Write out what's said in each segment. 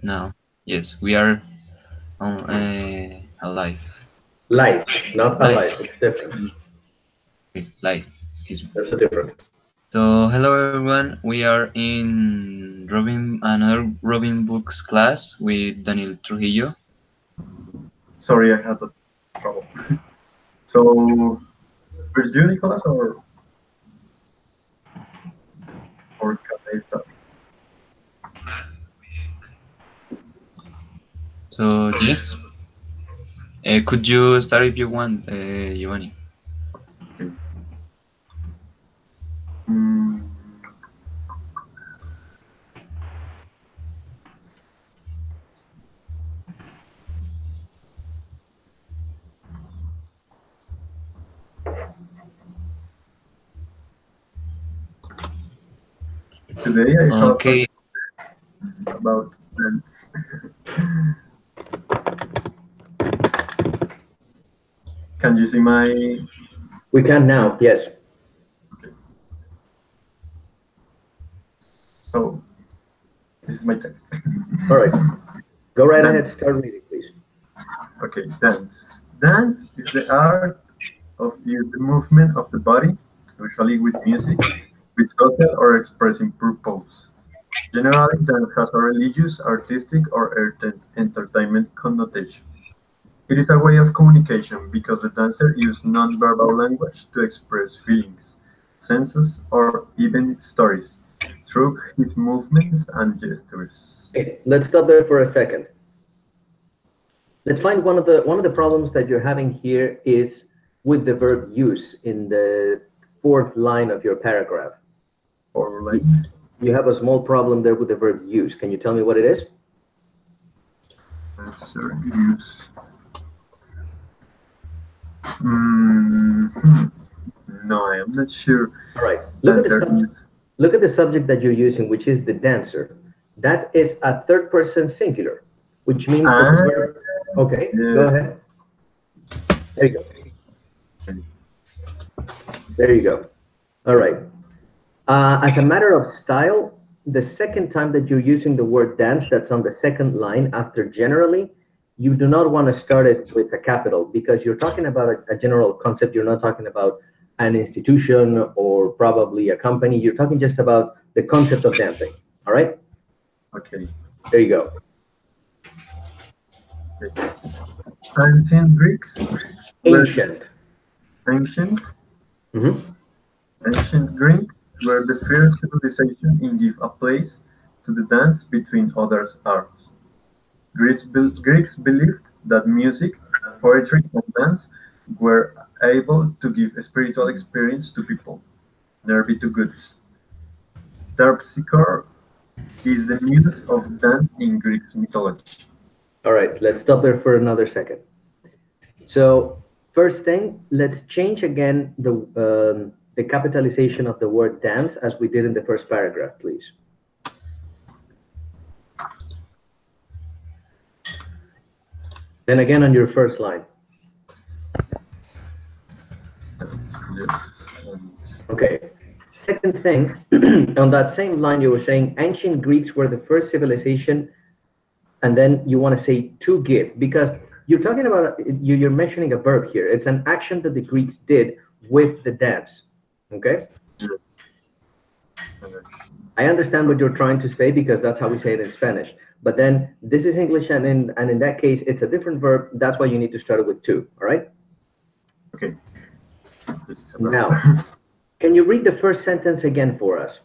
Now, yes, we are on alive. Live, not Live. alive. It's different. Okay, live. Excuse me. There's a difference. So, hello everyone. We are in another Robin Books class with Daniel Trujillo. Sorry, I had that trouble. So, first you, Nicolas, or can I start? So, yes, could you start if you want, Giovanni? Okay. Mm, Today I have Okay. about dance. Can you see my? We can now. Yes. Okay. So this is my text. All right. Go right Dance. ahead. Start reading, please. Okay, dance. Dance is the art of the movement of the body, usually with music, with social or expressing purpose. Generally, dance has a religious, artistic, or entertainment connotation. It is a way of communication because the dancer uses non-verbal language to express feelings, senses, or even stories through his movements and gestures. Okay, let's stop there for a second. Let's find one of the problems that you're having here is with the verb use in the fourth line of your paragraph. Or like, You, you have a small problem there with the verb use. Can you tell me what it is? dancer use. Hmm. No, I am not sure. All right. Dancer use. Look at the subject that you're using, which is the dancer. That is a third person singular, which means that the Ah, verb. Okay, go yes. ahead. There you go. There you go. All right. As a matter of style, the second time that you're using the word dance, that's on the second line after generally, you do not want to start it with a capital because you're talking about a general concept. You're not talking about an institution or probably a company. You're talking just about the concept of dancing. All right? Okay. There you go. Okay. Ancient Greeks were Ancient. ancient Mhm. Ancient Greeks were the first civilization in give a place to the dance between other arts. Greeks believed that music, poetry, and dance were able to give a spiritual experience to people, nervy to goods. Terpsichore is the muse of dance in Greek mythology. All right, let's stop there for another second. So first thing, let's change again the capitalization of the word dance as we did in the first paragraph, please. Then again on your first line. Yes. Okay. Second thing, on that same line, you were saying ancient Greeks were the first civilization, and then you want to say to give because you're talking about you're mentioning a verb here. It's an action that the Greeks did with the dance. Okay. Yes. I understand what you're trying to say because that's how we say it in Spanish. But then this is English, and in that case, it's a different verb. That's why you need to start it with to. All right. Okay. This is Now, about can you read the first sentence again for us?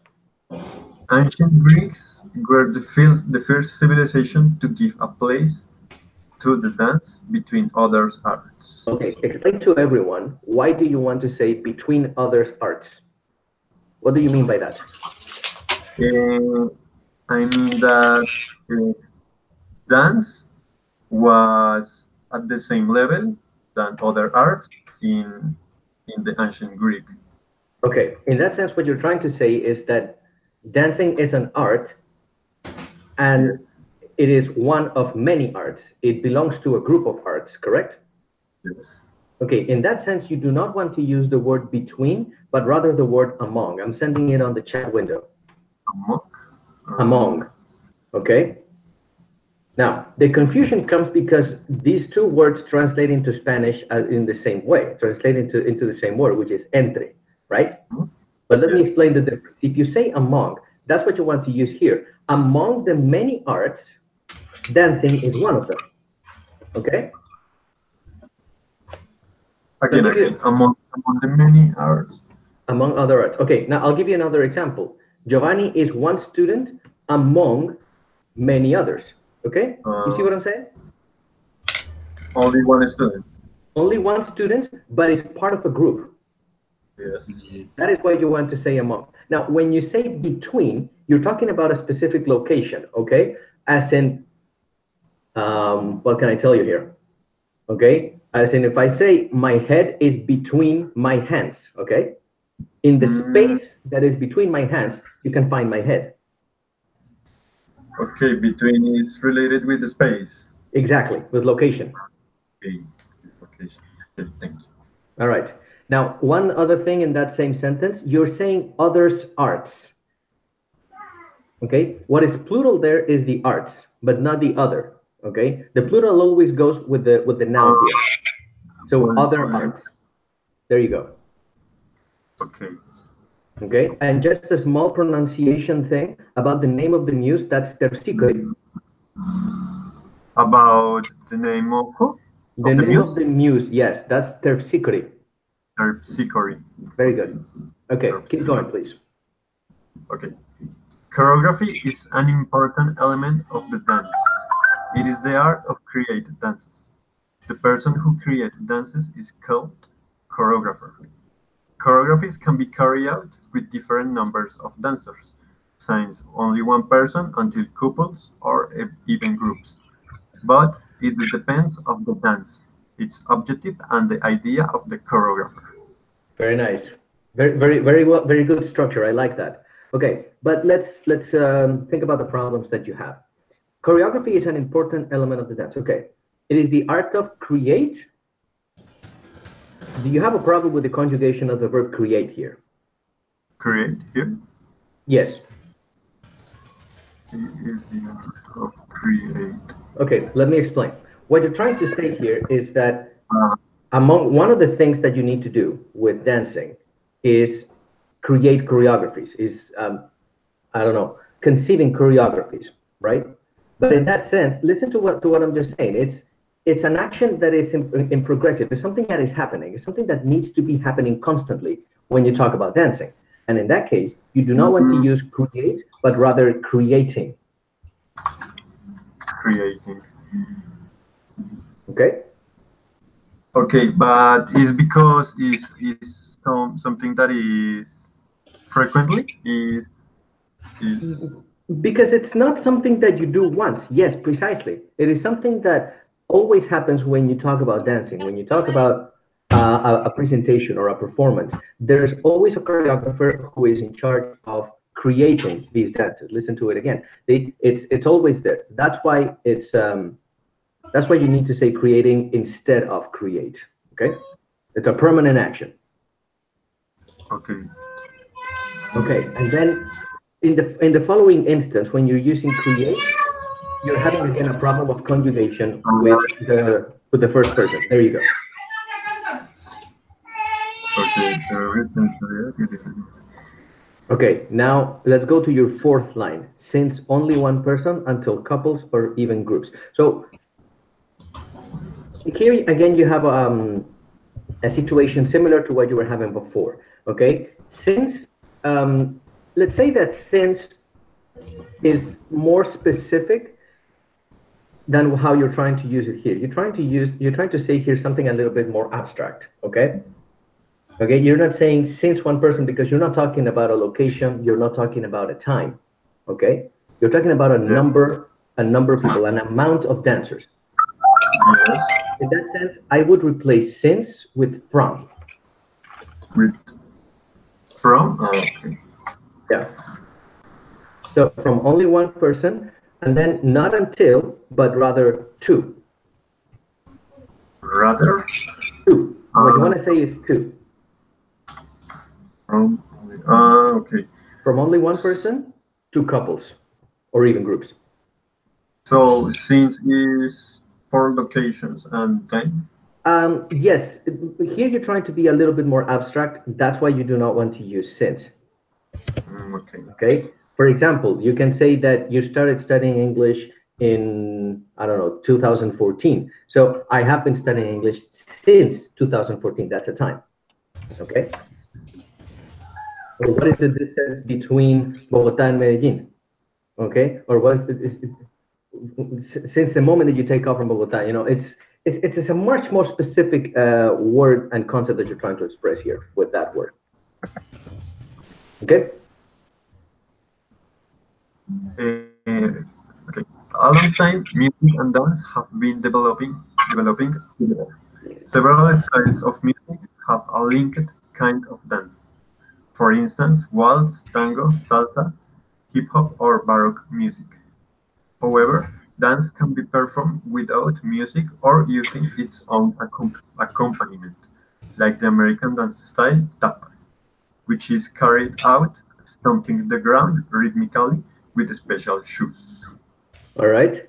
Ancient Greeks were the first civilization to give a place to the dance between other arts. Okay. Explain to everyone why do you want to say between others arts? What do you mean by that? Uh, I mean that uh, dance was at the same level than other arts in the ancient Greek. Okay. In that sense, what you're trying to say is that dancing is an art Yes, and it is one of many arts. It belongs to a group of arts, correct? yes. Okay, in that sense, you do not want to use the word between, but rather the word among. I'm sending it on the chat window. Amok. Among, okay? Now, the confusion comes because these two words translate into Spanish in the same way, translate into the same word, which is entre, right? But let me Yes. explain the difference. If you say among, that's what you want to use here. Among the many arts, dancing is one of them, okay? So I'll Again, give again, you, among the many arts. among other arts. Okay, now I'll give you another example. Giovanni is one student among many others, okay? You see Uh, what I'm saying? Only one student. Only one student, but is part of a group. Yes. Yes. That is why you want to say among. Now, when you say between, you're talking about a specific location, okay? As in, what can I tell you here? Okay? As in, if I say my head is between my hands, okay? In the Mm, space that is between my hands, you can find my head. okay, between is related with the space. Exactly, with location. Okay. Okay. Okay, thank you. All right. Now, one other thing in that same sentence, you're saying others' arts. Okay, what is plural there is the arts, but not the other. Okay, the plural always goes with the noun here. So other Only. arts. There you go. Okay. Okay, and just a small pronunciation thing about the name of the news. That's terpsichore. About the name of who? The Of the name of muse? the news, yes, that's terpsichore. Terpsichore. Very Okay. good. Okay, keep Terpsichore. going, please. Okay. Choreography is an important element of the dance. It is the art of creating dances. The person who creates dances is called choreographer. Choreographies can be carried out with different numbers of dancers, since only one person until couples or even groups. But it depends on the dance, its objective and the idea of the choreographer. Very nice. Very well. Very good structure. I like that. Okay, but let's think about the problems that you have. Choreography is an important element of the dance. Okay, it is the art of create. Do you have a problem with the conjugation of the verb create here? Create here Yes. is the art of create. Okay, let me explain. What you're trying to say here is that Uh, among one of the things that you need to do with dancing is create choreographies, is I don't know, conceiving choreographies, right? But in that sense, listen to what I'm just saying. It's an action that is in progressive. It's something that is happening. It's something that needs to be happening constantly when you talk about dancing. And in that case, you do not want to mm, use create, but rather creating. creating. Okay? Okay, but it's because is something that is frequently is Because it's not something that you do once. Yes, precisely. It is something that always happens when you talk about dancing. When you talk about a presentation or a performance, there's always a choreographer who is in charge of creating these dances. Listen to it again. It's always there. That's why you need to say creating instead of create. Okay, it's a permanent action. okay. Okay, and then in the following instance, when you're using create, you're having again a problem of conjugation with the first person. There you go. Okay, so written create. Okay, now let's go to your fourth line. Since only one person until couples or even groups. So here again, you have a situation similar to what you were having before. Okay, since let's say that since is more specific than how you're trying to use it here. You're trying to say here something a little bit more abstract. Okay. Okay, you're not saying since one person because you're not talking about a location, you're not talking about a time. Okay? You're talking about Yeah. a number of people, an amount of dancers. Yes. In that sense, I would replace since with from. With from. Okay. Yeah. So from only one person, and then not until, but rather two. Rather. Two. What you Uh, want to say is two. from. Okay. From only one person to couples or even groups. So since is for locations and time. Yes, here you're trying to be a little bit more abstract. That's why you do not want to use since. Okay. Okay. For example, you can say that you started studying English in, I don't know, 2014. So I have been studying English since 2014. That's a time. Okay. Or what is the distance between Bogota and Medellin? Okay. Or what since the moment that you take off from Bogota, it's a much more specific word and concept that you're trying to express here with that word. Okay. Okay. A long time, music and dance have been developing together. Several styles of music have a linked kind of dance. For instance, waltz, tango, salsa, hip hop, or baroque music. However, dance can be performed without music or using its own accompaniment, like the American dance style tap, which is carried out stomping the ground rhythmically with special shoes. All right.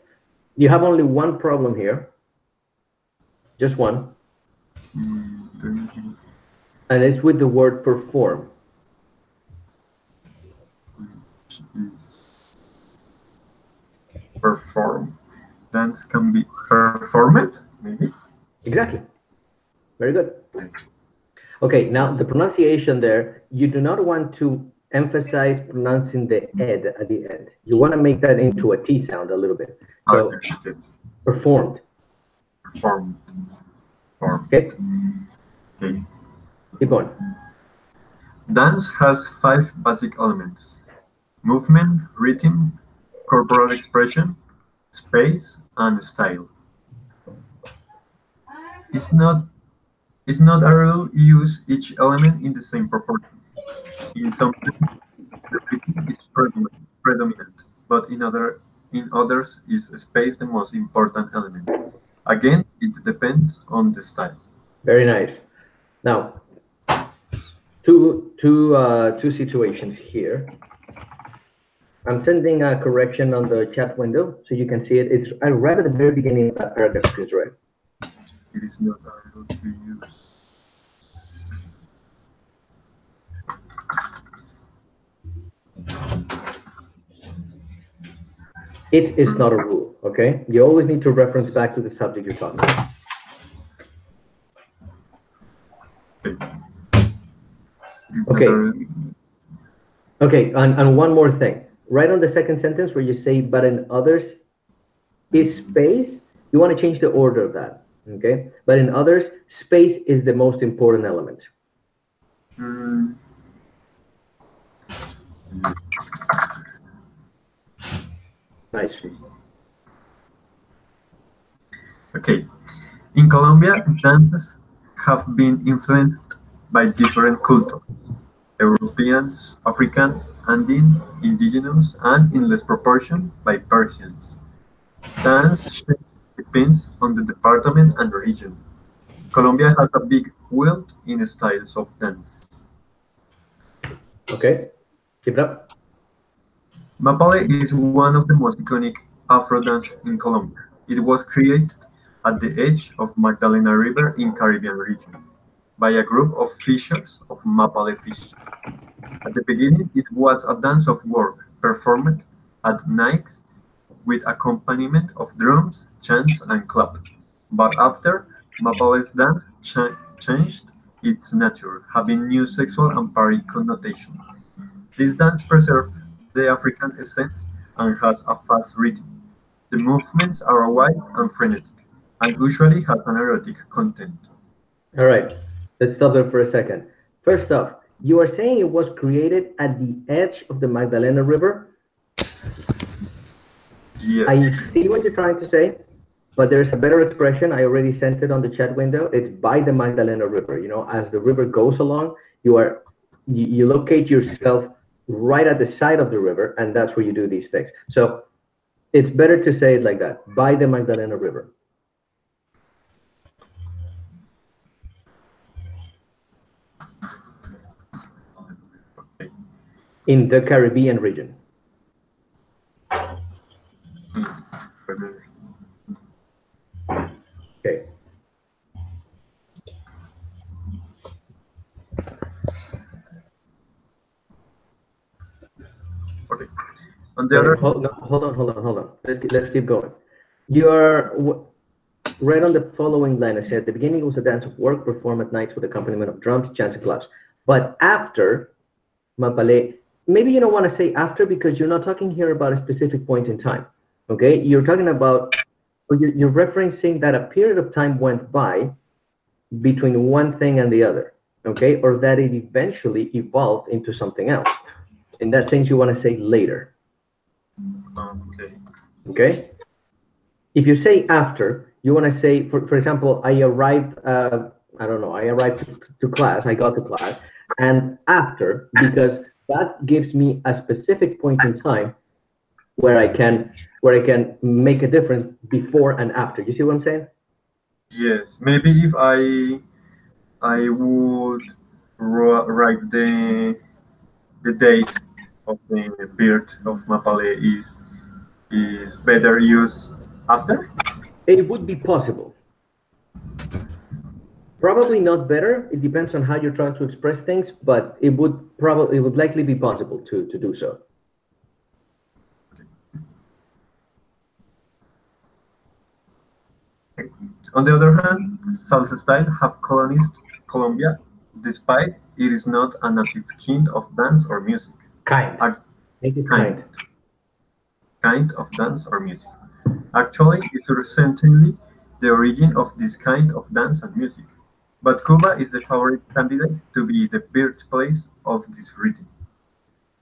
You have only one problem here, just one, Mm, and it's with the word perform. which is perform. Dance can be performed, maybe. Exactly. Very good. Okay, now the pronunciation there, you do not want to emphasize pronouncing the ed at the end. You want to make that into a T sound a little bit. So Okay, performed. performed, Okay, performed. Okay. keep going. Dance has five basic elements: movement, rhythm, corporal expression, space, and style. It's not it's not a rule use each element in the same proportion. In some techniques, the rhythm is predominant, but in others is space the most important element. Again, it depends on the style. Very nice. Now, two situations here. I'm sending a correction on the chat window so you can see it. It's right at the very beginning of that paragraph, please, right? It is not a rule to use. It is not a rule, okay? You always need to reference back to the subject you're talking about. Okay. It's not a Okay, rule. okay, and one more thing. Right on the second sentence where you say, but in others is space, you want to change the order of that, okay? But in others, space is the most important element. Mm, Nice. okay. In Colombia, dances have been influenced by different cultures: Europeans, African, Andean, indigenous, and in less proportion by Persians. Dance shape depends on the department and region. Colombia has a big wealth in styles of dance. Okay, keep it up. Mapale is one of the most iconic Afro dance in Colombia. It was created at the edge of Magdalena River in Caribbean region by a group of fishers of Mapale fish. At the beginning, it was a dance of work performed at night with accompaniment of drums, chants, and clap. But after, Mapale's dance changed its nature, having new sexual and party connotation. This dance preserves the African essence and has a fast rhythm. The movements are wide and frenetic, and usually has an erotic content. All right, let's stop there for a second. First off, you are saying it was created at the edge of the Magdalena River. Yes. I see what you're trying to say, but there's a better expression. I already sent it on the chat window. It's by the Magdalena River. You know, as the river goes along, you locate yourself right at the side of the river, and that's where you do these things. So it's better to say it like that, by the Magdalena River. In the Caribbean region. Caribbean. Okay. Okay. On the Okay, other, hold, no, hold on. Let's keep going. You're right on the following line. I said the beginning was a dance of work performed at nights with accompaniment of drums, chants, and claps. But after Mapale, maybe you don't want to say after because you're not talking here about a specific point in time. Okay, you're talking about, or you're referencing that a period of time went by between one thing and the other. Okay, or that it eventually evolved into something else. In that sense, you want to say later. okay. Okay. If you say after, you want to say, for example, I arrived, I don't know, I arrived to class, I got to class, and after, because that gives me a specific point in time where I can make a difference before and after. You see what I'm saying? Yes, maybe if I would write the date of the birth of Mapale is better used after. It would be possible. Probably not better. It depends on how you're trying to express things, but it would likely be possible to do so. On the other hand, salsa style have colonized Colombia, despite it is not a native kind of dance or music. Kind. A Make it kind kind. kind of dance or music. Actually, it's recently the origin of this kind of dance and music. But Cuba is the favorite candidate to be the birthplace of this rhythm.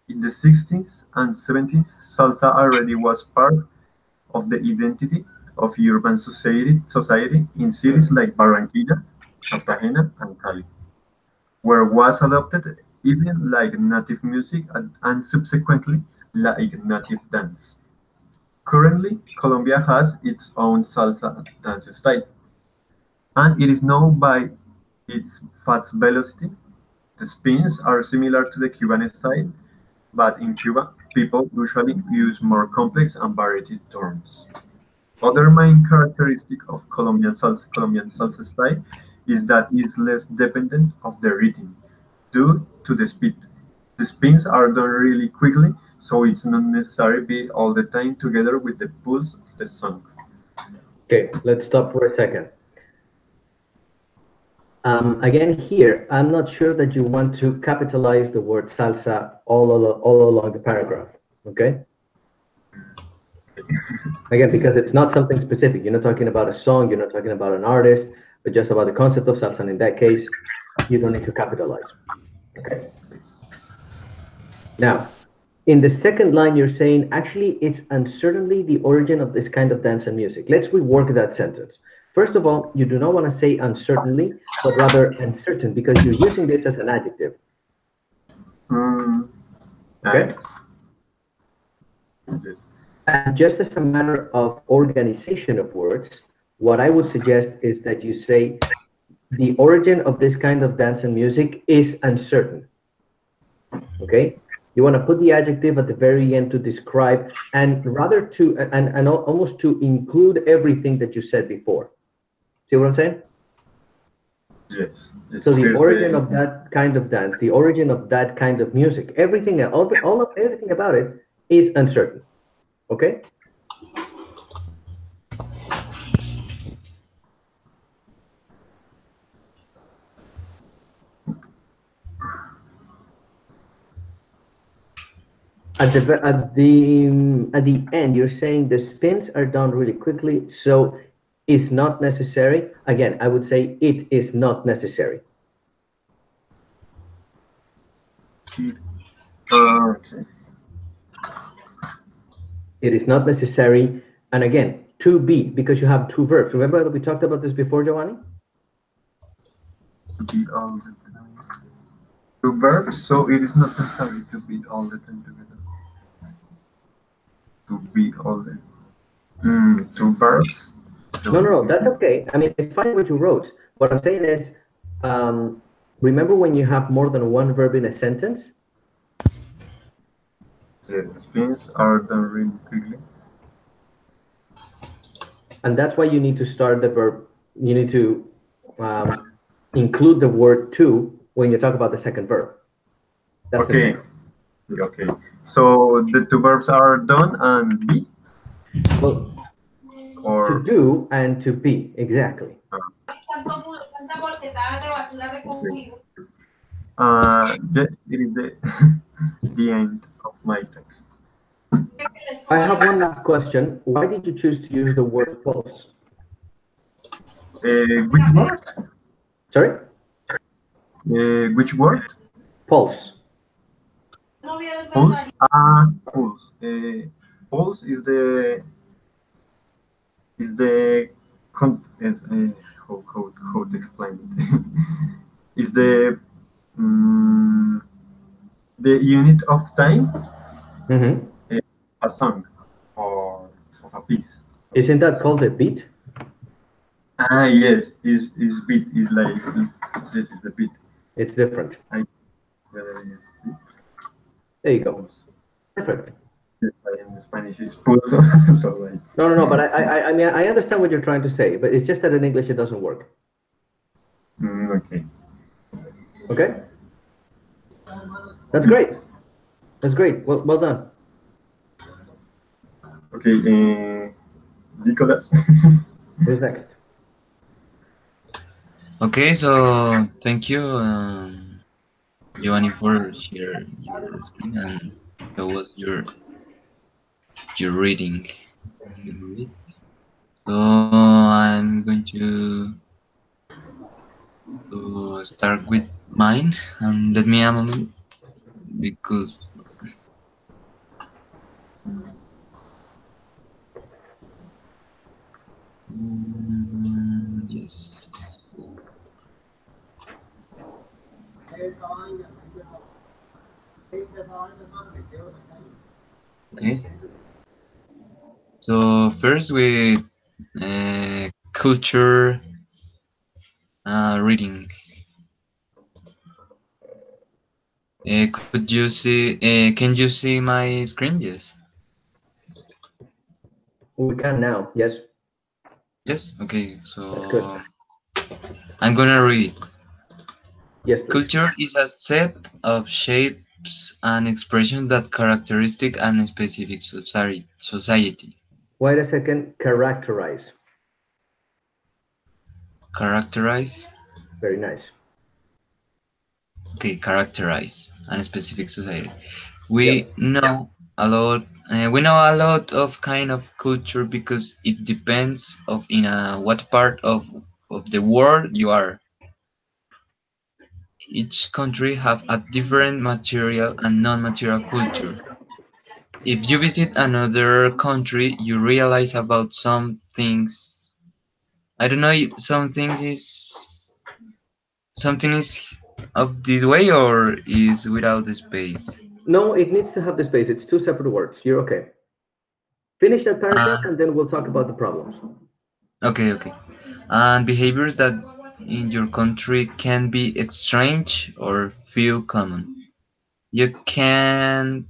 In the 60s and 70s, salsa already was part of the identity of urban society in cities like Barranquilla, Cartagena, and Cali, where was adopted even like native music and subsequently like native dance. Currently, Colombia has its own salsa dance style, and it is known by its fast velocity. The spins are similar to the Cuban style, but in Cuba, people usually use more complex and varied terms. Other main characteristic of Colombian salsa style is that it is less dependent of the rhythm due to the speed. The spins are done really quickly, so it's not necessary be all the time together with the pulse of the song. Okay, let's stop for a second. Again, here, I'm not sure that you want to capitalize the word salsa all along the paragraph. Okay? Again, because it's not something specific. You're not talking about a song, you're not talking about an artist, but just about the concept of salsa. And in that case, you don't need to capitalize. Okay? Now, in the second line, you're saying actually it's uncertainly the origin of this kind of dance and music. Let's rework that sentence. First of all, you do not want to say uncertainly, but rather uncertain because you're using this as an adjective. Mm, Okay? nice. Yes. And just as a matter of organization of words, what I would suggest is that you say the origin of this kind of dance and music is uncertain. Okay? You want to put the adjective at the very end to describe and rather to and almost to include everything that you said before. See what I'm saying? Yes. It's So the origin perfect. of that kind of dance, the origin of that kind of music, everything, all of everything about it is uncertain. Okay? At the end, you're saying the spins are done really quickly, so it's not necessary. Again, I would say it is not necessary. It, okay. It is not necessary. And again, to be, because you have two verbs. Remember that we talked about this before, Giovanni? To be all the time. Two verbs, so it is not necessary to be all the time together. To be all the two verbs. No, So no, it no, is that's okay. I mean, it's fine what you wrote. What I'm saying is, um, remember when you have more than one verb in a sentence? the spins are done really quickly. And that's why you need to start the verb. You need to um, include the word to when you talk about the second verb. That's the Okay, thing. okay. So the two verbs are done and be, Well, to or do and to be, exactly. okay. Yes, it is the the end of my text. I have one last question. Why did you choose to use the word pulse? Which word? Sorry? Which word? Pulse. Pulse. Pulse. Pulse is the how to explain it? Is mm, the unit of time, Hmm. uh, a song or of a piece. Isn't that called a beat? Yes, is beat is like this is the beat. It's different. I whether it is beat, There you go. pulse. Perfect. Yes, in Spanish is pulso. So like No, no, no. But I mean, I understand what you're trying to say, but it's just that in English it doesn't work. okay, Okay? That's beat. great. That's great. Well done. Okay, Nicolas. Who's next? Okay, so thank you, Giovanni, for share your screen and show us your reading. Your read. So I'm going to start with mine, and let me a moment because yes. Okay. So first with culture reading. Could you see? Can you see my screen? Yes. We can now. Yes, Yes. Okay. that's good. So I'm gonna read. Yes, please. Culture is a set of shapes and expressions that characteristic a specific society. Wait a second. Characterize. Characterize. Very nice. Okay, characterize a specific society. Yep. We know a lot. We know a lot of kind of culture because it depends of in what part of the world you are. Each country have a different material and non-material culture. If you visit another country, you realize about some things. I don't know if something is of this way or is without the space. No, it needs to have the space. It's two separate words. You're okay. Finish that Uh, paragraph and then we'll talk about the problems. okay, okay. And behaviors that in your country can be strange or feel common. You can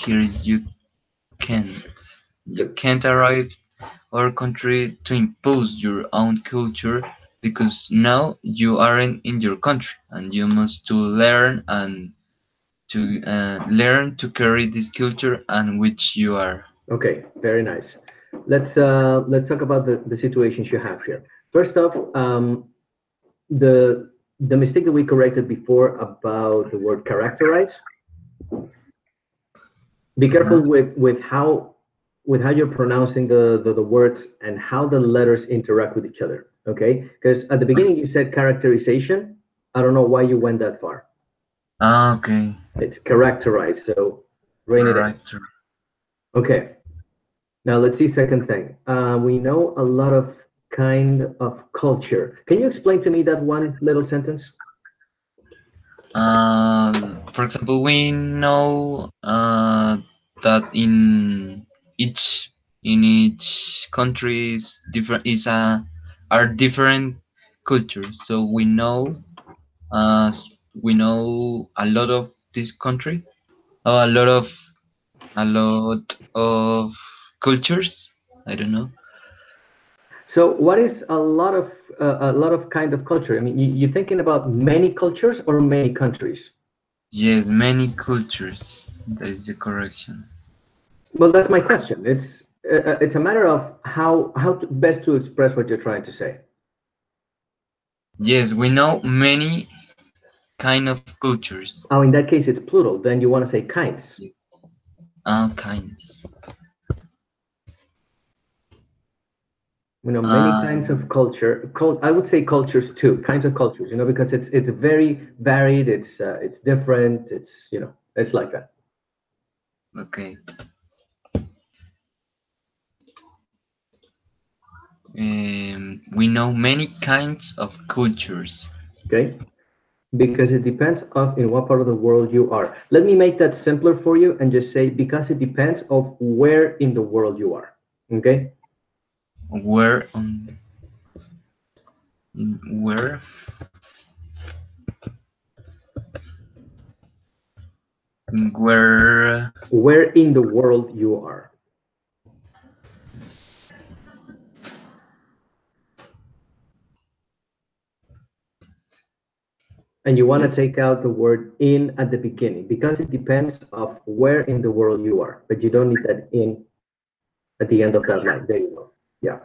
here is can't you Good. can't arrive or country to impose your own culture because now you aren't in your country and you must to learn to carry this culture and which you are. Okay, very nice. Let's talk about the situations you have here. First off, the the mistake that we corrected before about the word characterize. Be careful Uh-huh. with how you're pronouncing the words and how the letters interact with each other. Okay, because at the beginning you said characterization. I don't know why you went that far. Okay. It's characterize, so rein it in. Character. Okay, now let's see second thing. We know a lot of kind of culture. Can you explain to me that one little sentence? For example, we know that each country is different is a are different cultures. So we know a lot of this country, a lot of cultures. I don't know. So, what is a lot of kind of culture? I mean, you're thinking about many cultures or many countries? Yes, many cultures. That is the correction. Well, that's my question. It's a matter of best to express what you're trying to say. Yes, we know many kind of cultures. Oh, in that case, it's plural. Then you want to say kinds. Yes. All kinds. Many kinds of Um, culture. I would say cultures too, kinds of cultures. Because it's very varied. It's different. It's like that. okay. We know many kinds of cultures. Okay, because it depends of in what part of the world you are. Let me make that simpler for you and just say because it depends of where in the world you are. Okay. Where on where where Where in the world you are. And you want to yes. take out the word in at the beginning because it depends of where in the world you are, but you don't need that in at the end of that line. There you go. Yeah.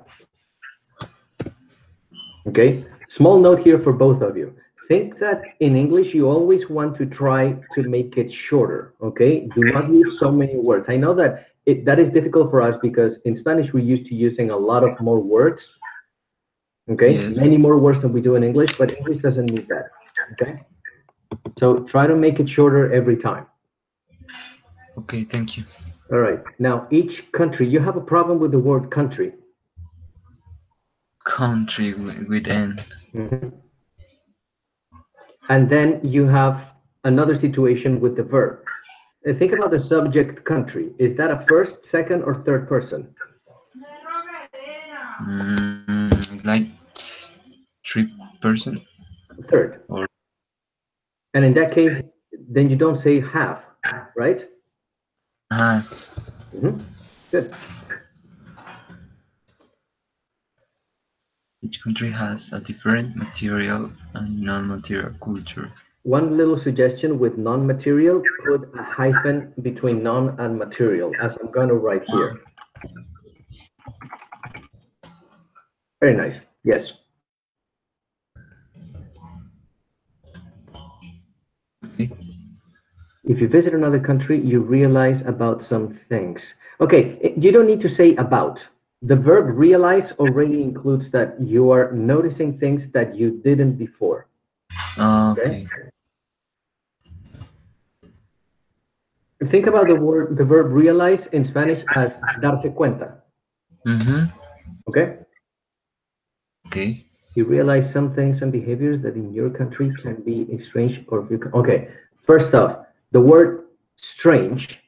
Okay. Small note here for both of you. Think that in English you always want to try to make it shorter. Okay. Do not use so many words. I know that that is difficult for us because in Spanish we're used to using a lot of more words. Okay. Yes. Many more words than we do in English, but English doesn't need that. Okay. So try to make it shorter every time. Okay, thank you. All right. Now, each country, you have a problem with the word country. Country with N. Mhm. And then you have another situation with the verb. Think about the subject country. Is that a first, second, or third person? Like three person Third. or And in that case, then you don't say have, right? has. Good. Each country has a different material and non-material culture. One little suggestion with non-material, put a hyphen between non and material, as I'm going to write here. Very nice. Yes. Okay. If you visit another country, you realize about some things. Okay, you don't need to say about. The verb realize already includes that you are noticing things that you didn't before. Okay? Okay. Think about the verb realize in Spanish as darse cuenta. Mm-hmm. Okay? Okay. You realize some things and behaviors that in your country can be strange okay. First off, the word strange,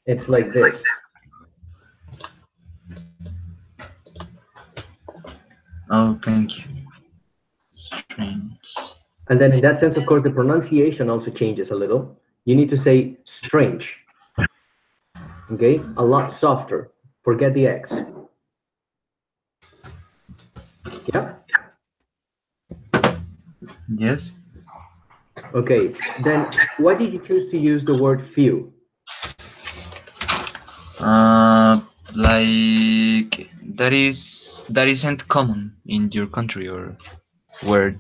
it's like this. Oh, thank you. Strange. And then in that sense, of course, the pronunciation also changes a little. You need to say strange, okay? A lot softer. Forget the X. Yeah? Yes. Okay. Then why did you choose to use the word few? Uh, like that isn't common in your country or where.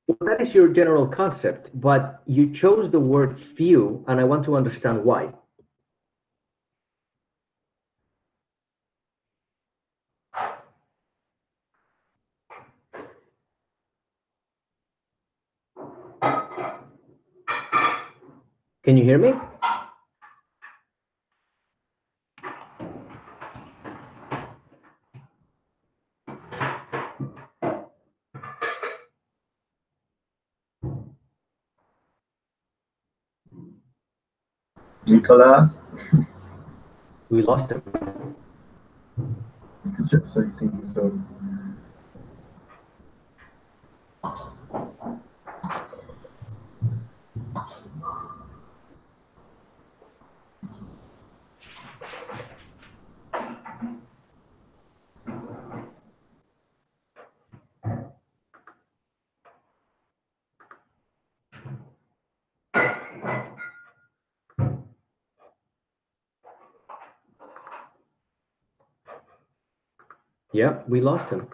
Well, that is your general concept, but you chose the word few, and I want to understand why. Can you hear me? Nicolas, We lost him. yes, I think so. Yeah, we lost him.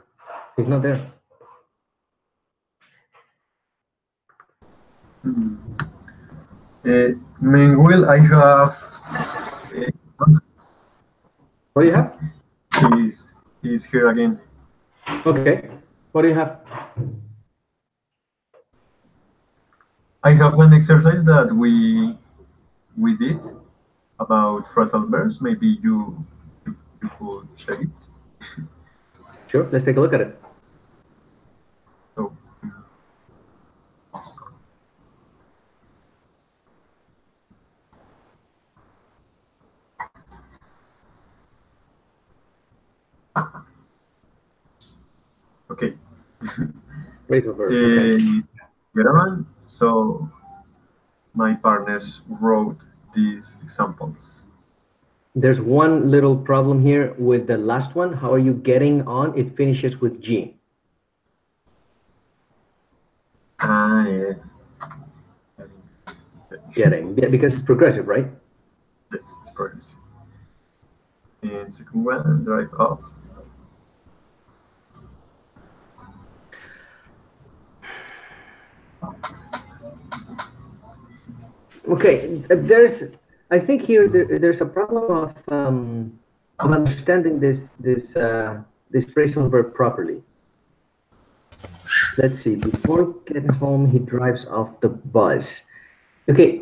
He's not there. Hmm. Meanwhile, I have What do you have? he's he's here again. Okay. What do you have? I have an exercise that we did about phrasal verbs. Maybe you could check it. Sure. Let's take a look at it. So okay, Phrasal verbs. Okay. uh, Geraman. So my partners wrote these examples. There's one little problem here with the last one. How are you getting on? It finishes with G. Ah, yes. Getting. Yeah, because it's progressive, right? Yes, it's progressive. And second one, drive off. Okay. I think here there's a problem of understanding this phrasal verb properly. Let's see. Before getting home, he drives off the bus. Okay,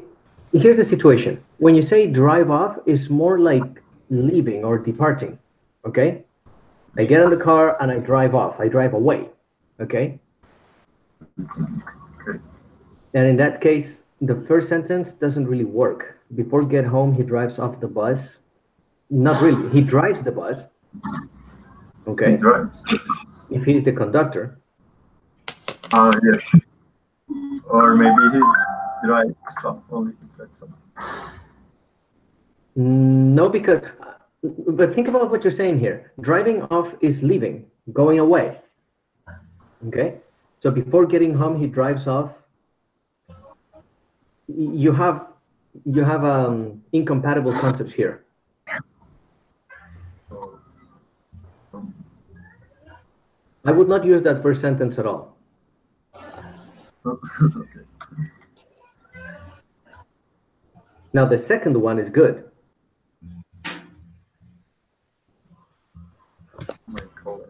here's the situation. When you say drive off, it's more like leaving or departing. Okay? I get in the car and I drive off. I drive away. Okay? Okay. And in that case, the first sentence doesn't really work. Before get home, he drives off the bus. Not really. He drives the bus. He Okay? drives. If he's the conductor. Ah, yes. Or maybe he drives off. Only he drives off. No, because, but think about what you're saying here. Driving off is leaving, going away. Okay? So before getting home, he drives off. You have incompatible concepts here. So, um, I would not use that first sentence at all. okay. Now the second one is good. My college.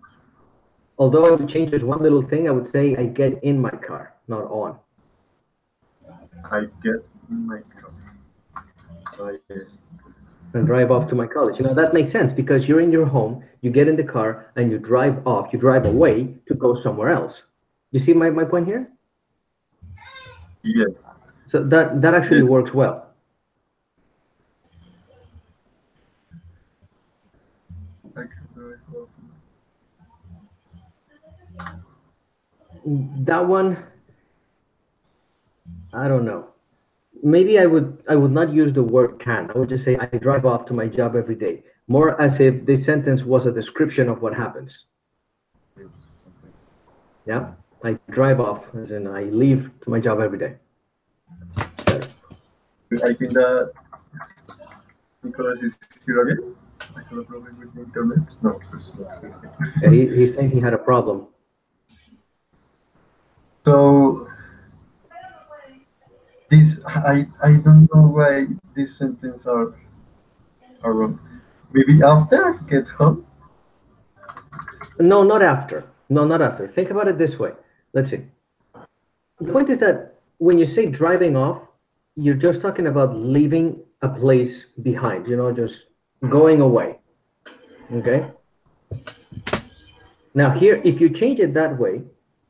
Although I would change just one little thing, I would say I get in my car, not on, I get in my car. Ah, yes. and drive off to my college. That makes sense because you're in your home, you get in the car, and you drive off, you drive away to go somewhere else. You see my point here? Yes. So that actually Yes. works well. I can drive off. That one, I don't know. Maybe I would not use the word can. I would just say I drive off to my job every day. More as if this sentence was a description of what happens. Yes. Yeah, I drive off, as in I leave to my job every day. It's better. I think that Nicholas is here again. I have a problem with the internet. No, it's not here. Yeah, he said he had a problem. So this I don't know why this sentence are wrong. Maybe after get home. No, not after. No, not after. Think about it this way. Let's see. The point is that when you say driving off, you're just talking about leaving a place behind. Just going away. Okay. Now here, if you change it that way,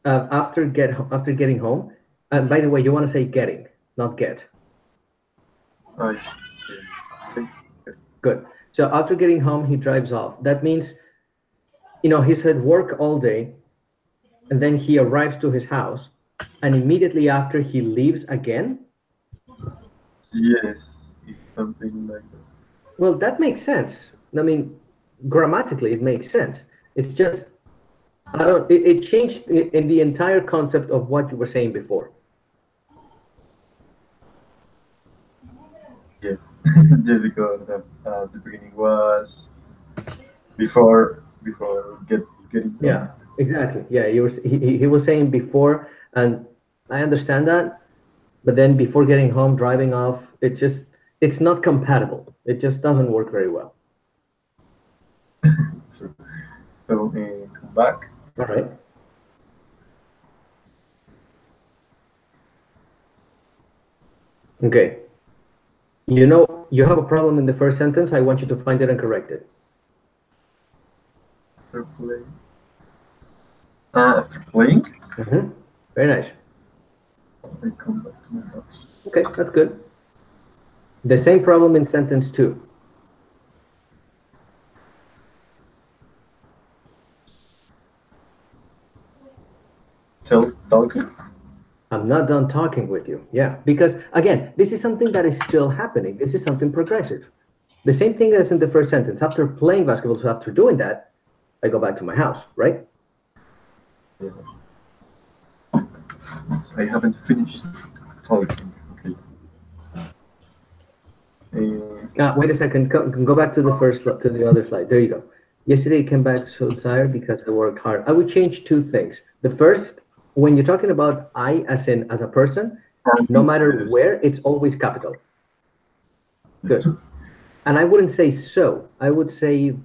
after getting home, and by the way, you want to say getting, not get. I okay. Good. So after getting home, he drives off. That means, he's at work all day, and then he arrives to his house, and immediately after he leaves again. Yes, it's something like that. Well, that makes sense. I mean, grammatically, it makes sense. It's just I don't. It changed in the entire concept of what you were saying before. Yes, just because the beginning was before before getting Yeah, home. exactly. Yeah, he was saying before, and I understand that, but then before getting home, driving off, it's not compatible. It just doesn't work very well. So, come back. All right. Okay. You know, you have a problem in the first sentence. I want you to find it and correct it. After playing. After playing, Mm-hmm. Very nice. I come back to my house. Okay, that's good. The same problem in sentence two. Still talking. I'm not done talking with you. Yeah, because again, this is something that is still happening. This is something progressive. The same thing as in the first sentence. After playing basketball, so after doing that, I go back to my house, right? Yeah. I haven't finished talking. Okay. Wait a second. Go back to the to the other slide. There you go. Yesterday I came back so tired because I worked hard. I would change two things. The first, when you're talking about I as in as a person, no matter Yes. where, it's always capital. Good. And I wouldn't say so. I would say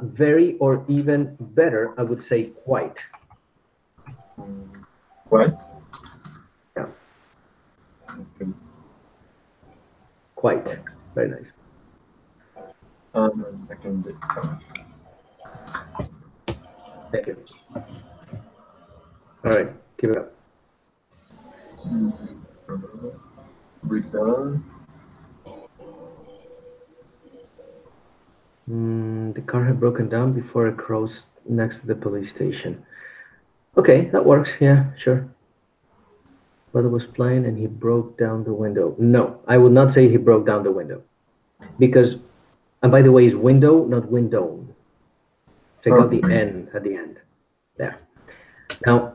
very or even better. I would say quite. What? Yeah, Okay. quite. Very nice. I can get Thank you. All right, keep it up. break down. The car had broken down before I crossed next to the police station. Okay, that works. Yeah, sure. Brother was playing and he broke down the window. No, I would not say he broke down the window because, and by the way, it's window, not window. Take out the Okay. N at the end. There. Now,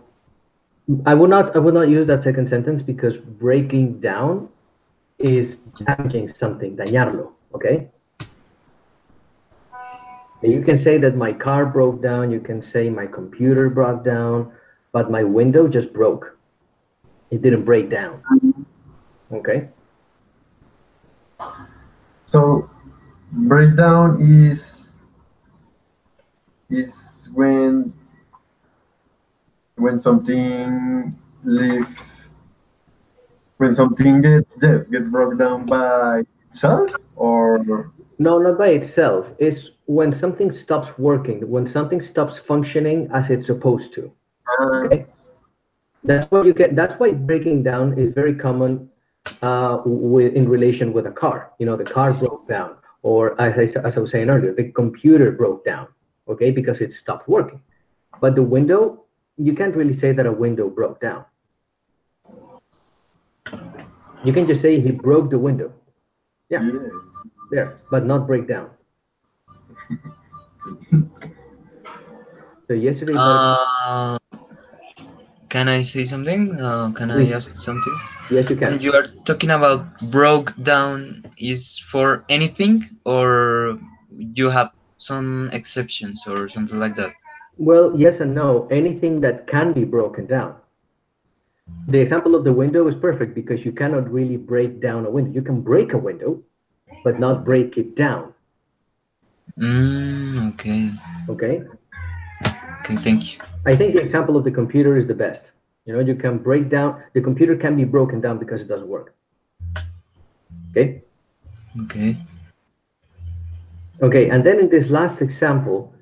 I would not use that second sentence because breaking down is damaging something, dañarlo. Okay. You can say that my car broke down. You can say my computer broke down, but my window just broke. It didn't break down. Okay. So breakdown is when something leave when something get broke down by itself or No, not by itself. It's when something stops working, when something stops functioning as it's supposed to. uh, Okay. That's what you get. That's why breaking down is very common in relation with a car. You know, the car broke down, or as I was saying earlier, the computer broke down. Okay, because it stopped working. But the window, you can't really say that a window broke down. You can just say he broke the window. Yeah, yeah. there, but not break down. So yesterday, but Uh, can I say something? Can I please, ask something? yes, you When can. you are talking about broke down, is for anything, or you have some exceptions or something like that? Well, yes and no. Anything that can be broken down. The example of the window is perfect because you cannot really break down a window. You can break a window, but not Okay. break it down. Okay. Okay. Okay. Thank you. I think the example of the computer is the best. You know, you can break down, the computer can be broken down because it doesn't work. Okay. Okay. Okay. And then in this last example,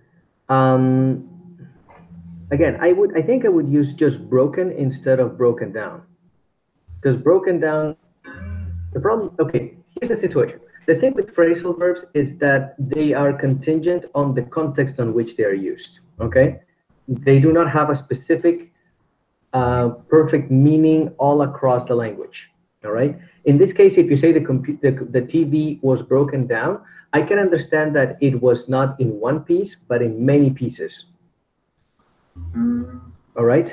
um, again, I think I would use just broken instead of broken down because broken down, the problem, okay, here's the situation. The thing with phrasal verbs is that they are contingent on the context on which they are used. Okay. They do not have a specific perfect meaning all across the language. All right. In this case, if you say the TV was broken down, I can understand that it was not in one piece, but in many pieces. Mm, All right.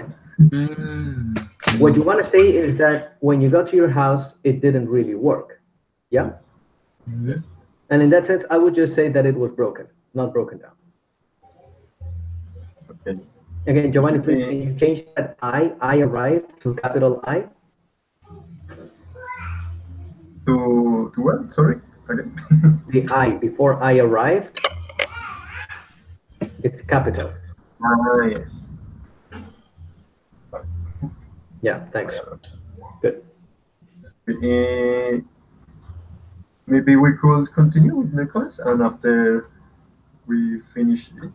What Okay. you want to say is that when you got to your house, it didn't really work. Yeah. yes. Mhm. And in that sense, I would just say that it was broken, not broken down. Okay. Again, Giovanni, please Eh, can you change that I arrived to capital I? to what? Sorry. Okay. The I before I arrived, it's capital. Yes. Yeah, thanks. Good. Eh, maybe we could continue with Nicholas, and after we finish it,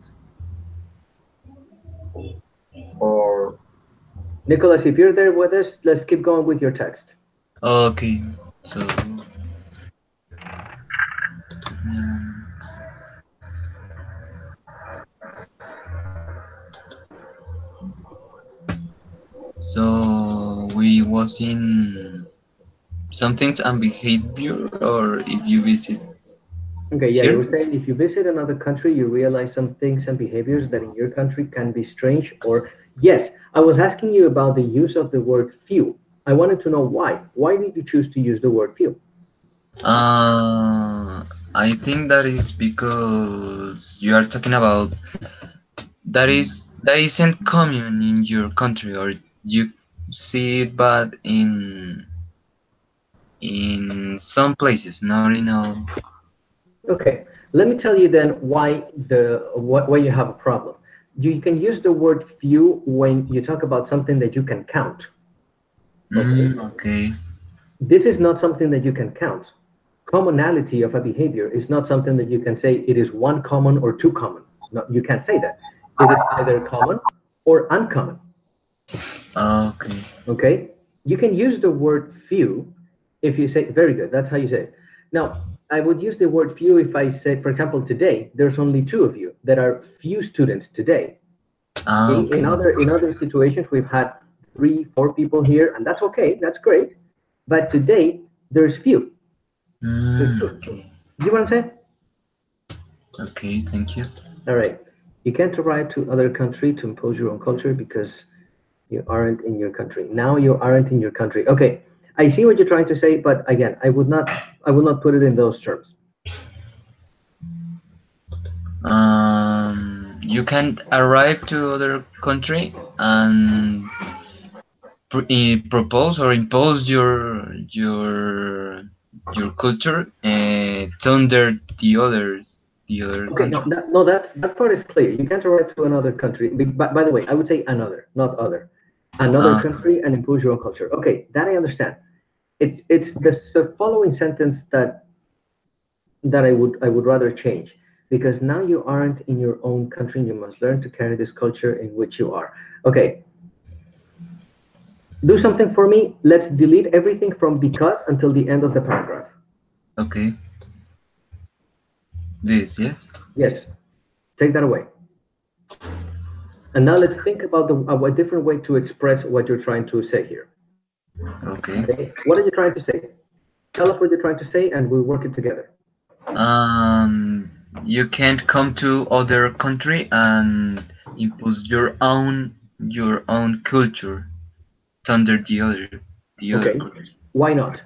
or Nicholas, if you're there with us, let's keep going with your text. Okay, so mm, we was in some things and behavior, or if you visit Okay, yeah, you here. were saying if you visit another country, you realize some things and behaviors that in your country can be strange. Or, yes, I was asking you about the use of the word few. I wanted to know why. Why did you choose to use the word few? I think that is because you are talking about that isn't common in your country, or you see it, but in some places, not in all. Okay, let me tell you then why you have a problem. You can use the word few when you talk about something that you can count. Okay, Okay. this is not something that you can count. Commonality of a behavior is not something that you can say it is one common or two common. No, you can't say that. It is either common or uncommon. Okay. Okay, you can use the word few if you say very good. That's how you say it. Now, I would use the word few if I said, for example, today there's only two of you. There are few students today. In Okay. other situations, we've had three, four people here, and that's okay. That's great. But today there's few. There's two. Okay. See what I'm saying? Okay. Thank you. All right. You can't arrive to other country to impose your own culture because you aren't in your country. Now you aren't in your country. Okay. I see what you're trying to say, but again, I would not put it in those terms. You can't arrive to other country and propose or impose your culture under the other Okay, no, country. that part is clear. You can't arrive to another country. By the way, I would say another, not other. Another Uh, country and impose your own culture. Okay, that I understand. It's the following sentence that I would rather change because now you aren't in your own country and you must learn to carry this culture in which you are. Okay, do something for me. Let's delete everything from because until the end of the paragraph. okay. This, yes. Yes, take that away. And now let's think about a different way to express what you're trying to say here. Okay. Okay, what are you trying to say? Tell us what you're trying to say and we'll work it together. You can't come to other country and impose your own culture under the other Okay, culture. why not?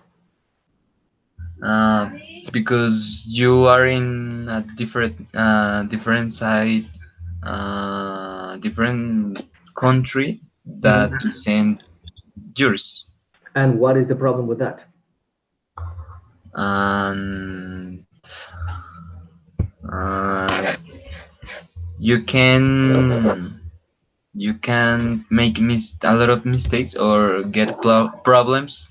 Uh, because you are in a different side, different country that Mhm. isn't yours, And what is the problem with that? and uh, you can make a lot of mistakes or get problems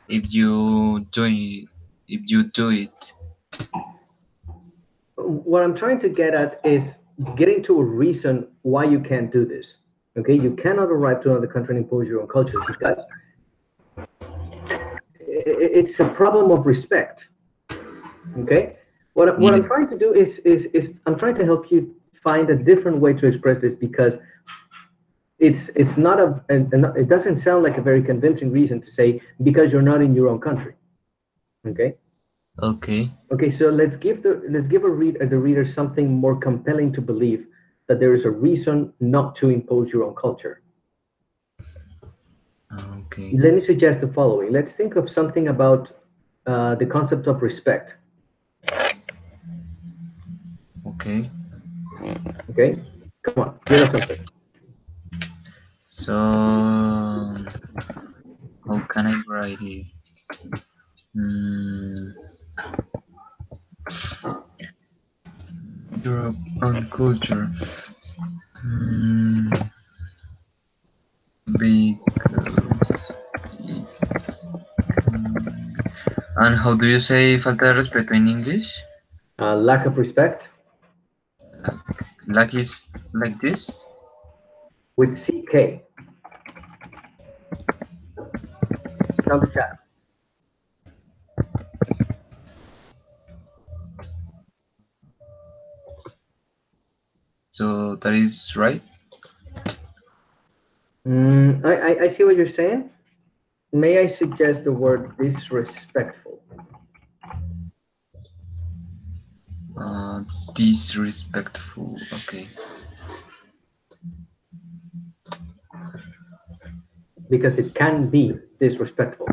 if you do it. What I'm trying to get at is getting to a reason why you can't do this. Okay, you cannot arrive to another country and impose your own culture because it's a problem of respect. Okay, what I'm Yeah. trying to do is I'm trying to help you find a different way to express this because it's not it doesn't sound like a very convincing reason to say because you're not in your own country. Okay. Okay. Okay, so let's give the reader something more compelling to believe that there is a reason not to impose your own culture. Okay. Let me suggest the following. Let's think of something about the concept of respect. Okay. Okay, Come on, give us something. So, how can I write it? Mm, Europe and culture. Mm, because and how do you say falta de respeto in English? Lack of respect Like is like this? with CK. It's on the chat. So that is right. I see what you're saying. May I suggest the word disrespectful? Uh, Disrespectful. Okay. Because it can be disrespectful.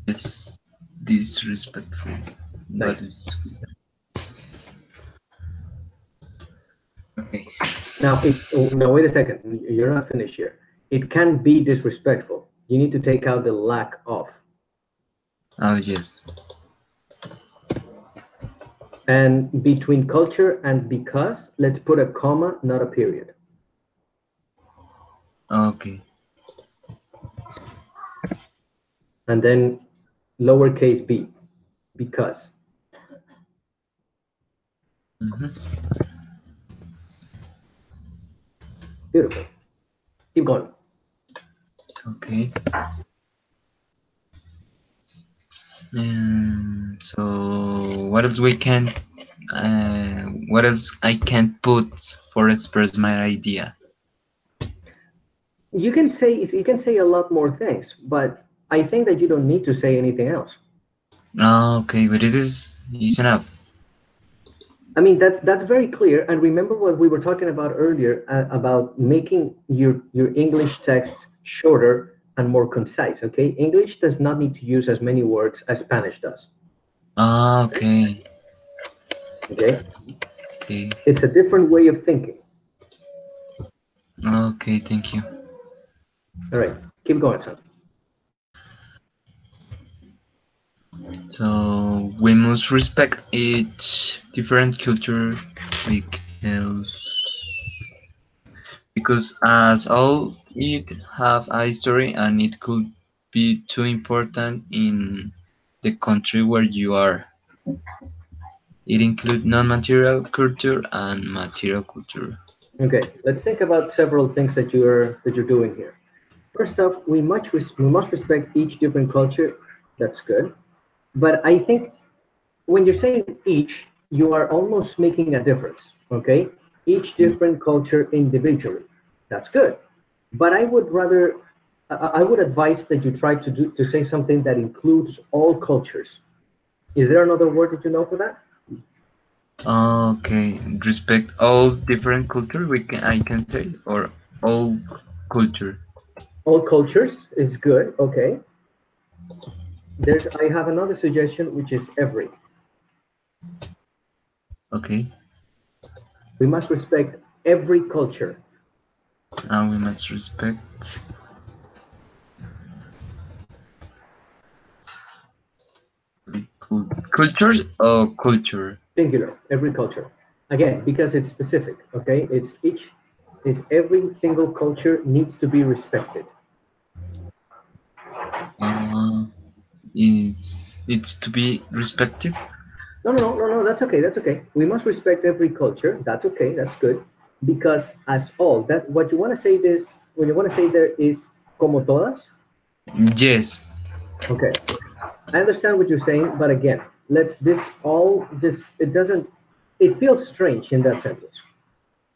Yes. Disrespectful. That Nice. is okay. Now wait a second. You're not finished here. It can be disrespectful. You need to take out the lack of. Oh yes. And between culture and because, let's put a comma, not a period. Okay. And then lowercase b, because. Hmm. Beautiful. Keep going. Okay. So what else we can? What else I can put for express my idea? You can say a lot more things, but I think that you don't need to say anything else. Okay, but it is enough. I mean, that's very clear. And remember what we were talking about earlier about making your English text shorter and more concise. Okay, English does not need to use as many words as Spanish does. Okay. Okay, Okay. it's a different way of thinking. Okay. Thank you. All right, keep going, son. So we must respect each different culture because as all it have a history and it could be too important in the country where you are. It includes non-material culture and material culture. Okay, let's think about several things that you're doing here. First off, we must respect each different culture. That's good. But I think when you're saying each, you are almost making a difference. Okay, each different culture individually. That's good. But I would advise that you try to say something that includes all cultures. Is there another word that you know for that? Okay, respect all different culture. I can say or all culture. All cultures is good. Okay. I have another suggestion, which is every. Okay, We must respect every culture. and we must respect cultures or culture. Singular, every culture. Again, because it's specific, okay? It's every single culture needs to be respected. Uh, it's to be respected. No, no, no, no, no, that's okay, that's okay. We must respect every culture. That's okay, that's good. Because as all, that what you want to say this, what you want to say there is como todas. Yes. Okay. I understand what you're saying, but again, let's this all just it doesn't it feels strange in that sentence.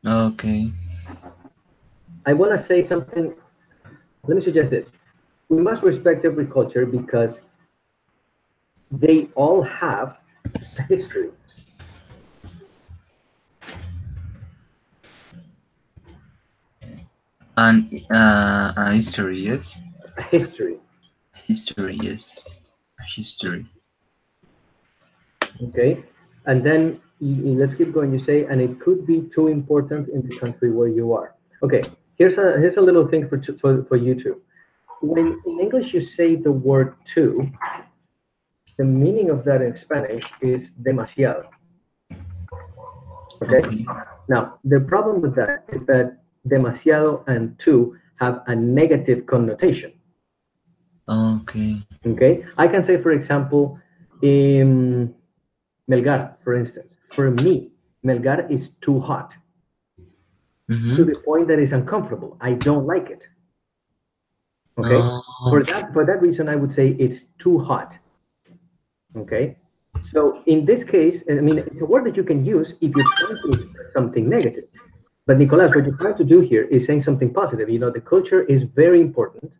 Okay. I want to say something. Let me suggest this. We must respect every culture because they all have a history. And history, yes. A history. History, yes. History. Okay, and then let's keep going. You say, and it could be too important in the country where you are. Okay, here's a little thing for you two. When in English you say the word too, the meaning of that in Spanish is demasiado. Okay. Okay. Now the problem with that is that demasiado and too have a negative connotation. Okay. Okay, I can say, for example, Melgar, for instance, for me, Melgar is too hot to Mm-hmm. the point that it's uncomfortable. I don't like it. Okay, Okay. for that reason, I would say it's too hot. Okay, so in this case, I mean, it's a word that you can use if you're trying to express something negative. But Nicolas, what you're trying to do here is saying something positive. You know, the culture is very important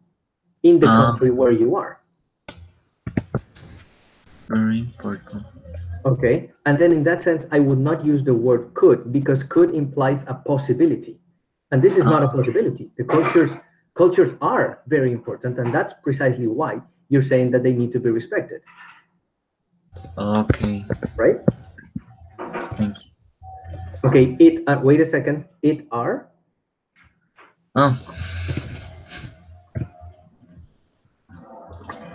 in the Ah, country where you are. very important. Okay, and then in that sense, I would not use the word could because could implies a possibility, and this is not a Ah, possibility. The cultures are very important, and that's precisely why you're saying that they need to be respected, okay. right? Thank you. Okay, it. Wait a second. It are Oh,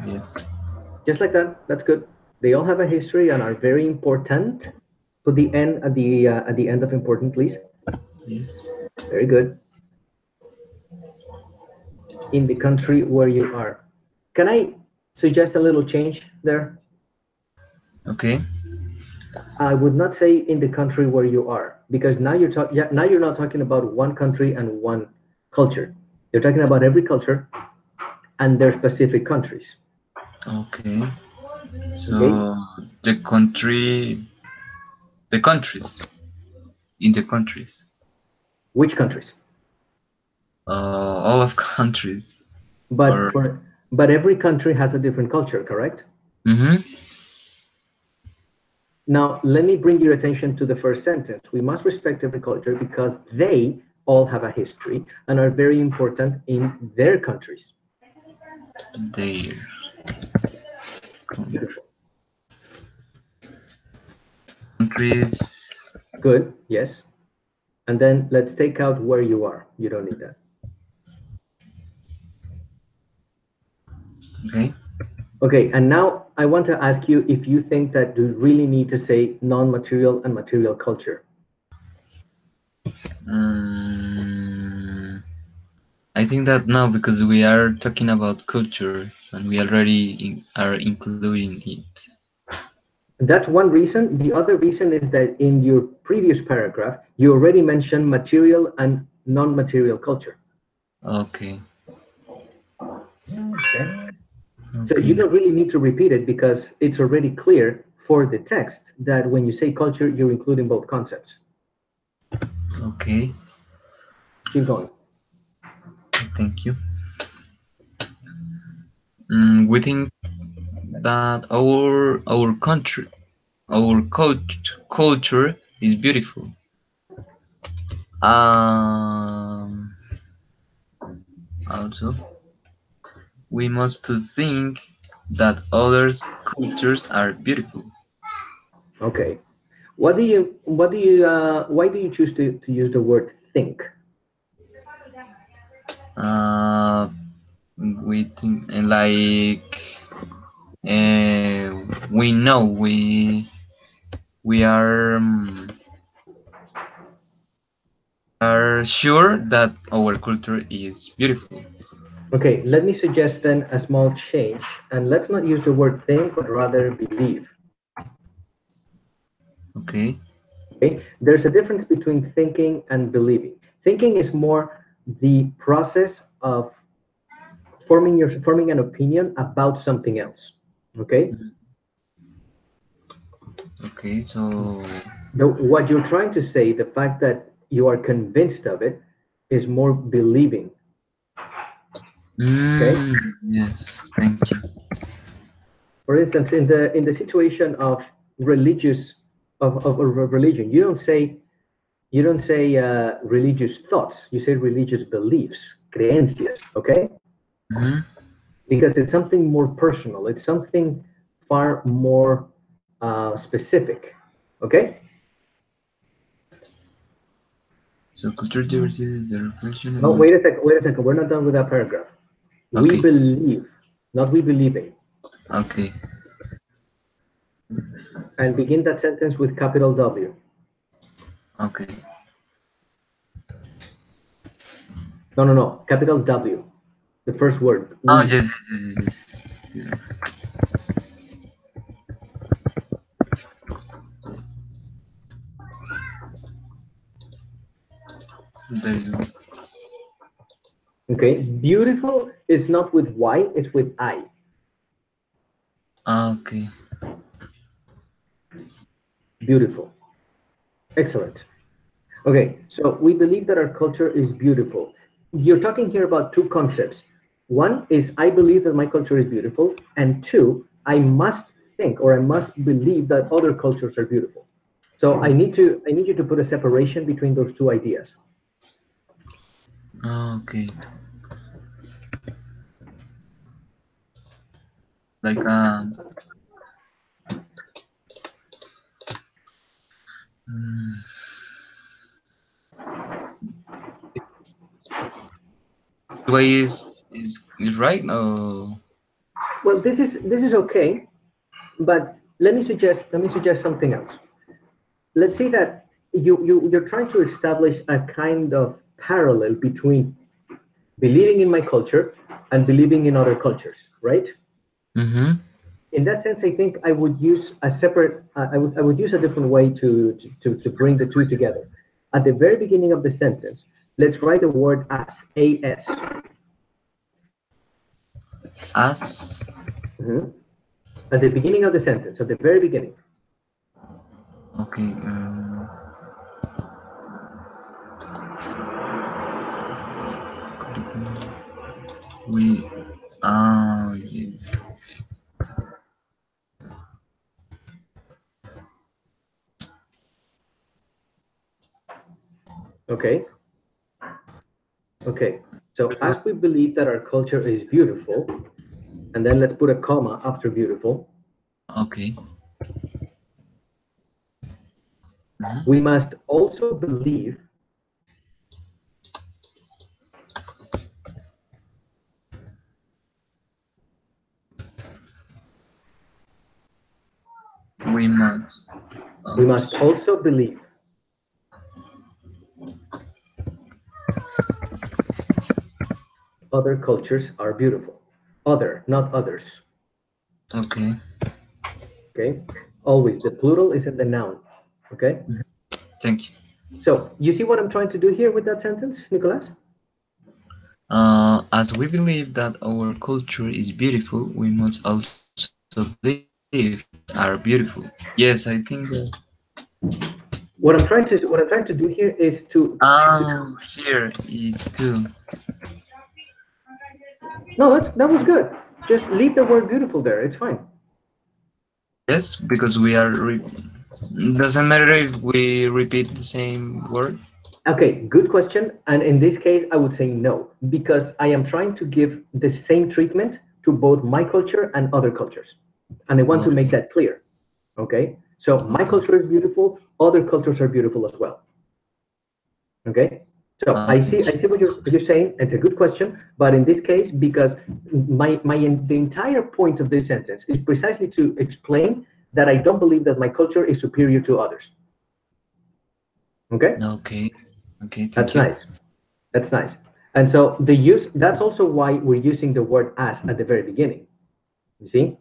yes. just like that. That's good. They all have a history and are very important. Put the n at the end of important, please. Yes. Very good. In the country where you are. Can I suggest a little change there? Okay. I would not say in the country where you are, because now yeah, now you're not talking about one country and one culture. You're talking about every culture and their specific countries. Okay. Okay, So the countries, in the countries, which countries? all of countries, But or. for but every country has a different culture, correct? Mm-hmm. Now let me bring your attention to the first sentence. We must respect every culture because they all have a history and are very important in their countries. Their Beautiful. countries. Good. Yes. And then let's take out where you are. You don't need that. Okay. Okay, and now I want to ask you if you think that you really need to say non-material and material culture. Mm, I think that no, because we are talking about culture and we already are including it. That's one reason. The other reason is that in your previous paragraph, you already mentioned material and non-material culture. Okay. Okay. So you Okay. don't really need to repeat it because it's already clear for the text that when you say culture, you're including both concepts. Okay. Keep going. Thank you. We think that our country, our culture is beautiful. Um, Also, we must to think that others' cultures are beautiful. Okay. Why do you choose to use the word think? Uh, we think like we know we are sure that our culture is beautiful. Okay, let me suggest then a small change, and let's not use the word think, but rather believe. Okay. Okay, there's a difference between thinking and believing. Thinking is more the process of forming an opinion about something else. Okay, Okay. So. what you're trying to say, the fact that you are convinced of it, is more believing. Okay, Yes. Thank you. for instance, in the situation of religious of religion, you don't say religious thoughts, you say religious beliefs, creencias, okay? Hmm. Because it's something more personal, it's something far more. specific. Okay? So cultural diversity is the reflection of No, wait a second, wait a second. We're not done with that paragraph. We Okay, believe, not we believing. okay, And begin that sentence with capital W. okay. No, no, no. Capital W. The first word, Oh, we. yes. There is one. Okay? Beautiful is not with Y, it's with I. Okay. Beautiful. Excellent. Okay, so we believe that our culture is beautiful. You're talking here about two concepts. One is I believe that my culture is beautiful, and two, I must think or I must believe that other cultures are beautiful. So I need you to put a separation between those two ideas. Okay. Like mm, way is right? No. Well, this is okay, but let me suggest something else. Let's say that you're trying to establish a kind of parallel between believing in my culture and believing in other cultures, right? Mm-hmm. In that sense, I think I would use a separate, I would use a different way to bring the two together. At the very beginning of the sentence, let's write the word as, A-S. As Mhm. At the beginning of the sentence, at the very beginning. okay. We yes. Okay? Okay. So as we believe that our culture is beautiful, and then let's put a comma after beautiful, Okay. we Mm-hmm. must also believe We must we must also also believe other cultures are beautiful. Other, not others. okay. Okay? Always the plural is in the noun. Okay? Mhm. Thank you. So you see what I'm trying to do here with that sentence, Nicolas? As we believe that our culture is beautiful, we must also believe others are beautiful. Yes, I think that. What I'm trying to do here is to Here is two. no, that was good. Just leave the word beautiful there. It's fine. Yes, because we are. Doesn't matter if we repeat the same word. Okay, good question. And in this case, I would say no, because I am trying to give the same treatment to both my culture and other cultures. And I want to make Okay. that clear. Okay? So my Okay. culture is beautiful, other cultures are beautiful as well. Okay? So Thank I you. see what you're saying. It's a good question, but in this case, because the entire point of this sentence is precisely to explain that I don't believe that my culture is superior to others. Okay? Okay. Okay. That's Thank you. nice. That's nice. And so that's also why we're using the word as at the very beginning. You see?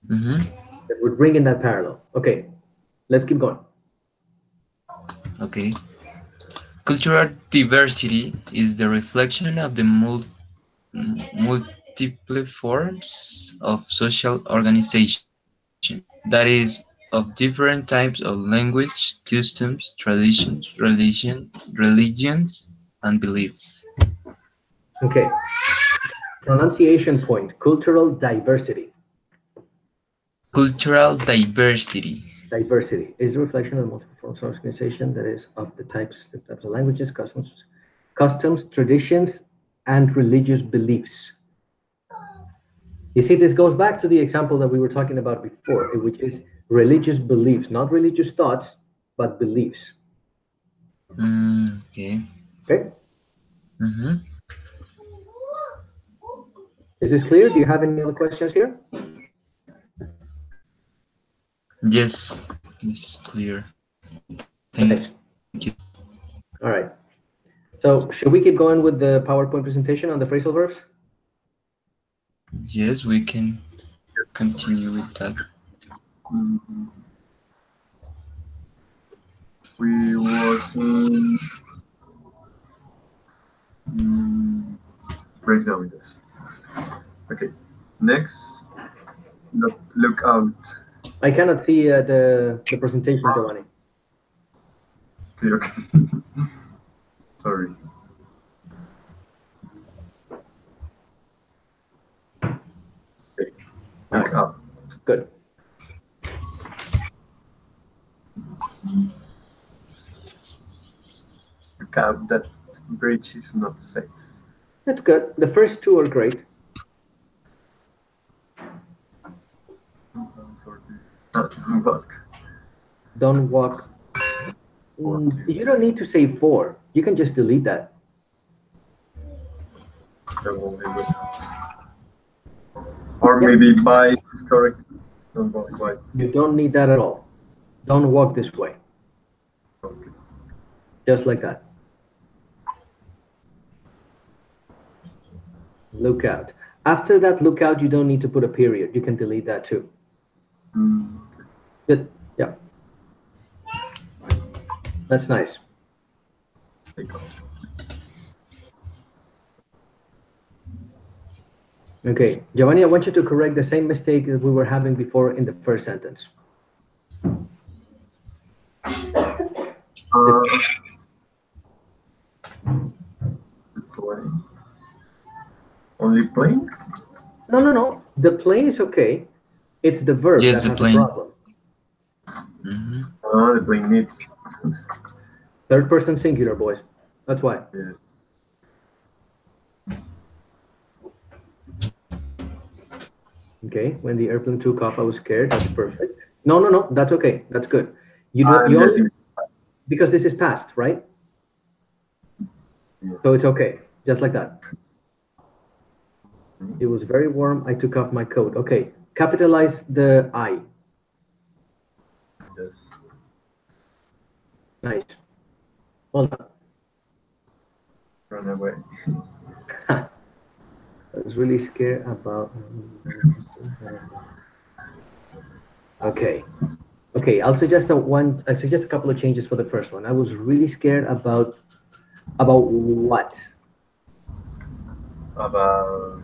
Mm-hmm. That we're bringing that parallel. Okay, let's keep going. Okay. Cultural diversity is the reflection of the multiple forms of social organization, that is, of different types of language, customs, traditions, religions, and beliefs. Okay, pronunciation point, cultural diversity. Cultural diversity. Diversity is a reflection of multiple forms of organization that is of the types of languages, customs, traditions, and religious beliefs. You see, this goes back to the example that we were talking about before, which is religious beliefs, not religious thoughts, but beliefs. Okay. Okay? Mm-hmm. Is this clear? Do you have any other questions here? Yes, it's clear. Thank you. Nice. All right. So should we keep going with the PowerPoint presentation on the phrasal verbs? Yes, we can continue with that. Mm, we was in mm, breakdown this. Okay. Next, look out. I cannot see the presentation, Giovanni. Okay, okay. Sorry. Okay. All Look right. out. Good. Look out. That bridge is not safe. That's good. The first two are great. Walk. Don't walk. Walk. You don't need to say for. You can just delete that. The only way. Or Yep. maybe by is correct. Don't go by. You don't need that at all. Don't walk this way. Okay. Just like that. Look out. After that look out, you don't need to put a period. You can delete that too. Mm, Good. Yeah. That's nice. take off. Okay. Giovanni, I want you to correct the same mistake that we were having before in the first sentence. Uh, plane. Only plane? No, no, no. The plane is okay. It's the verb Yes, that the has a plane. problem. Mm-hmm. The plane needs. Third person singular, boys. That's why. Yes. Okay. When the airplane took off, I was scared. That's perfect. No, no, no. That's okay. That's good. You don't. I'm You only guessing. because this is past, right? Yes. So it's okay. Just like that. It was very warm. I took off my coat. Okay. Capitalize the I. Yes. Nice. Hold on. Run away. I was really scared about. Okay. Okay. I'll suggest I suggest a couple of changes for the first one. I was really scared about what? About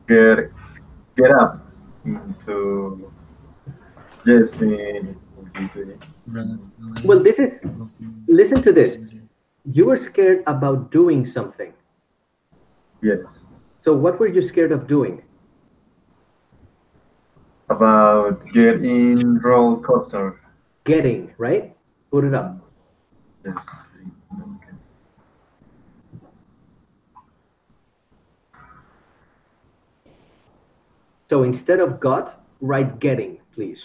get get up into yes into Well, this is. Listen to this. You were scared about doing something. yes So what were you scared of doing? about get in roller coaster. Getting, right? Put it up. Yes. So instead of got, write getting, please.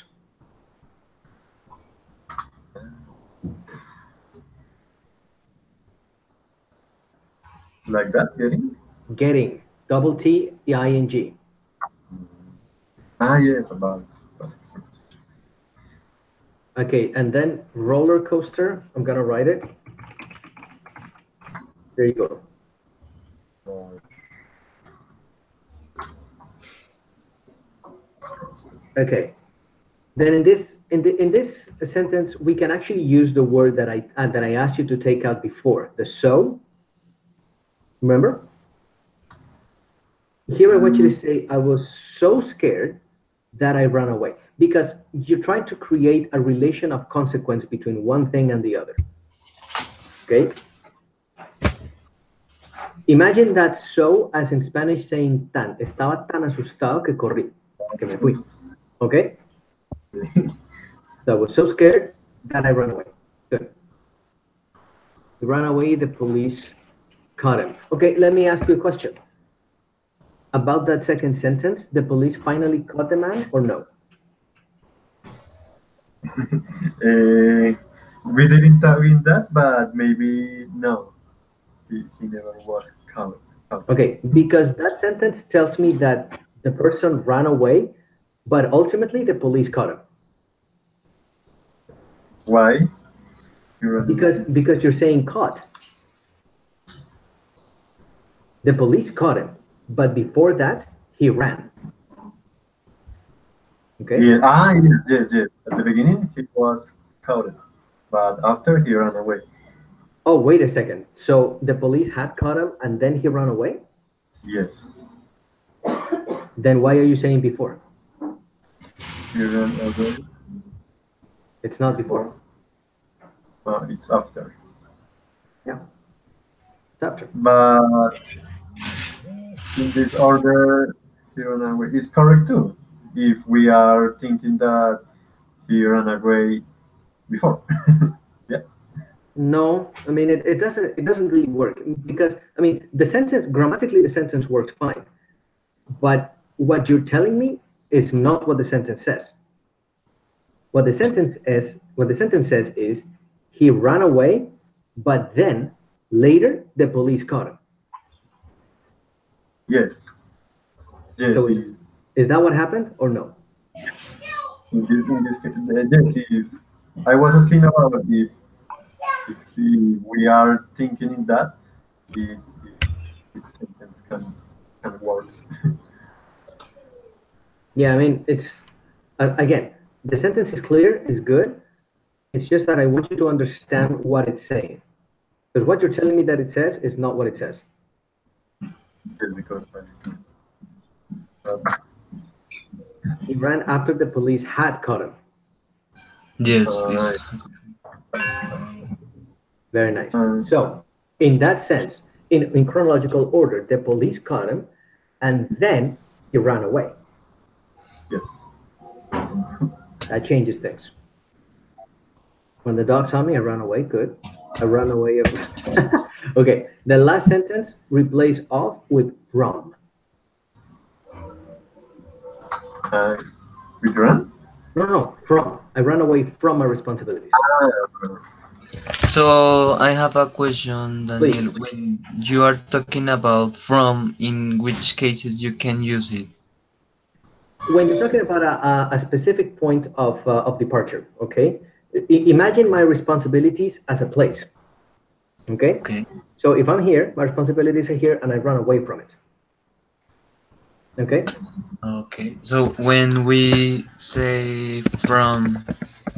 Like that getting. Getting. Double T, E-I-N-G. Ah yes about. Okay, and then roller coaster. I'm gonna write it. There you go. Okay. Then in this sentence, we can actually use the word that I asked you to take out before, the so. Remember? Here I want you to say, I was so scared that I ran away. Because you're trying to create a relation of consequence between one thing and the other. Okay? Imagine that so as in Spanish saying tan. Estaba tan asustado que corrí, que me fui. Okay? So I was so scared that I ran away. Good. He ran away, the police caught him. Okay, let me ask you a question. About that second sentence, the police finally caught the man or no? We didn't tell him that, but maybe no, he never was caught. Caught. Okay, because that sentence tells me that the person ran away, but ultimately the police caught him. Why? He ran away. Because you're saying caught. The police caught him, but before that, he ran. Okay? Yeah, yes, yes, yes. At the beginning, he was caught, but after he ran away. Oh, wait a second. So the police had caught him and then he ran away? Yes, Then why are you saying before? he ran away It's not before. before. It's after. Yeah, it's after. But in this order, he ran away is correct too. If we are thinking that he ran away before. Yeah. No, I mean it doesn't really work because I mean the sentence grammatically the sentence works fine, but what you're telling me is not what the sentence says. What the sentence says is he ran away, but then later the police caught him. Yes. Yes. So is that what happened or no? In this case, yes. If I was asking about if we are thinking in that, it sentence can work. Yeah, I mean it's again the sentence is clear, is good. It's just that I want you to understand what it's saying. Because what you're telling me that it says is not what it says. Just because uh, He ran after the police had caught him. Yes, uh, Very nice. uh, So, in that sense, in chronological order, the police caught him and then he ran away. yes. That changes things. When the dog saw me, I ran away. Good. I ran away. Okay. The last sentence replace off with from. Uh, we run. No, no, no, from. I ran away from my responsibilities. Uh, so I have a question, Please. Daniel. When you are talking about from, in which cases you can use it? When you're talking about a specific point of departure, okay? Imagine my responsibilities as a place, okay? Okay. So if I'm here, my responsibilities are here and I run away from it, okay? Okay. So when we say from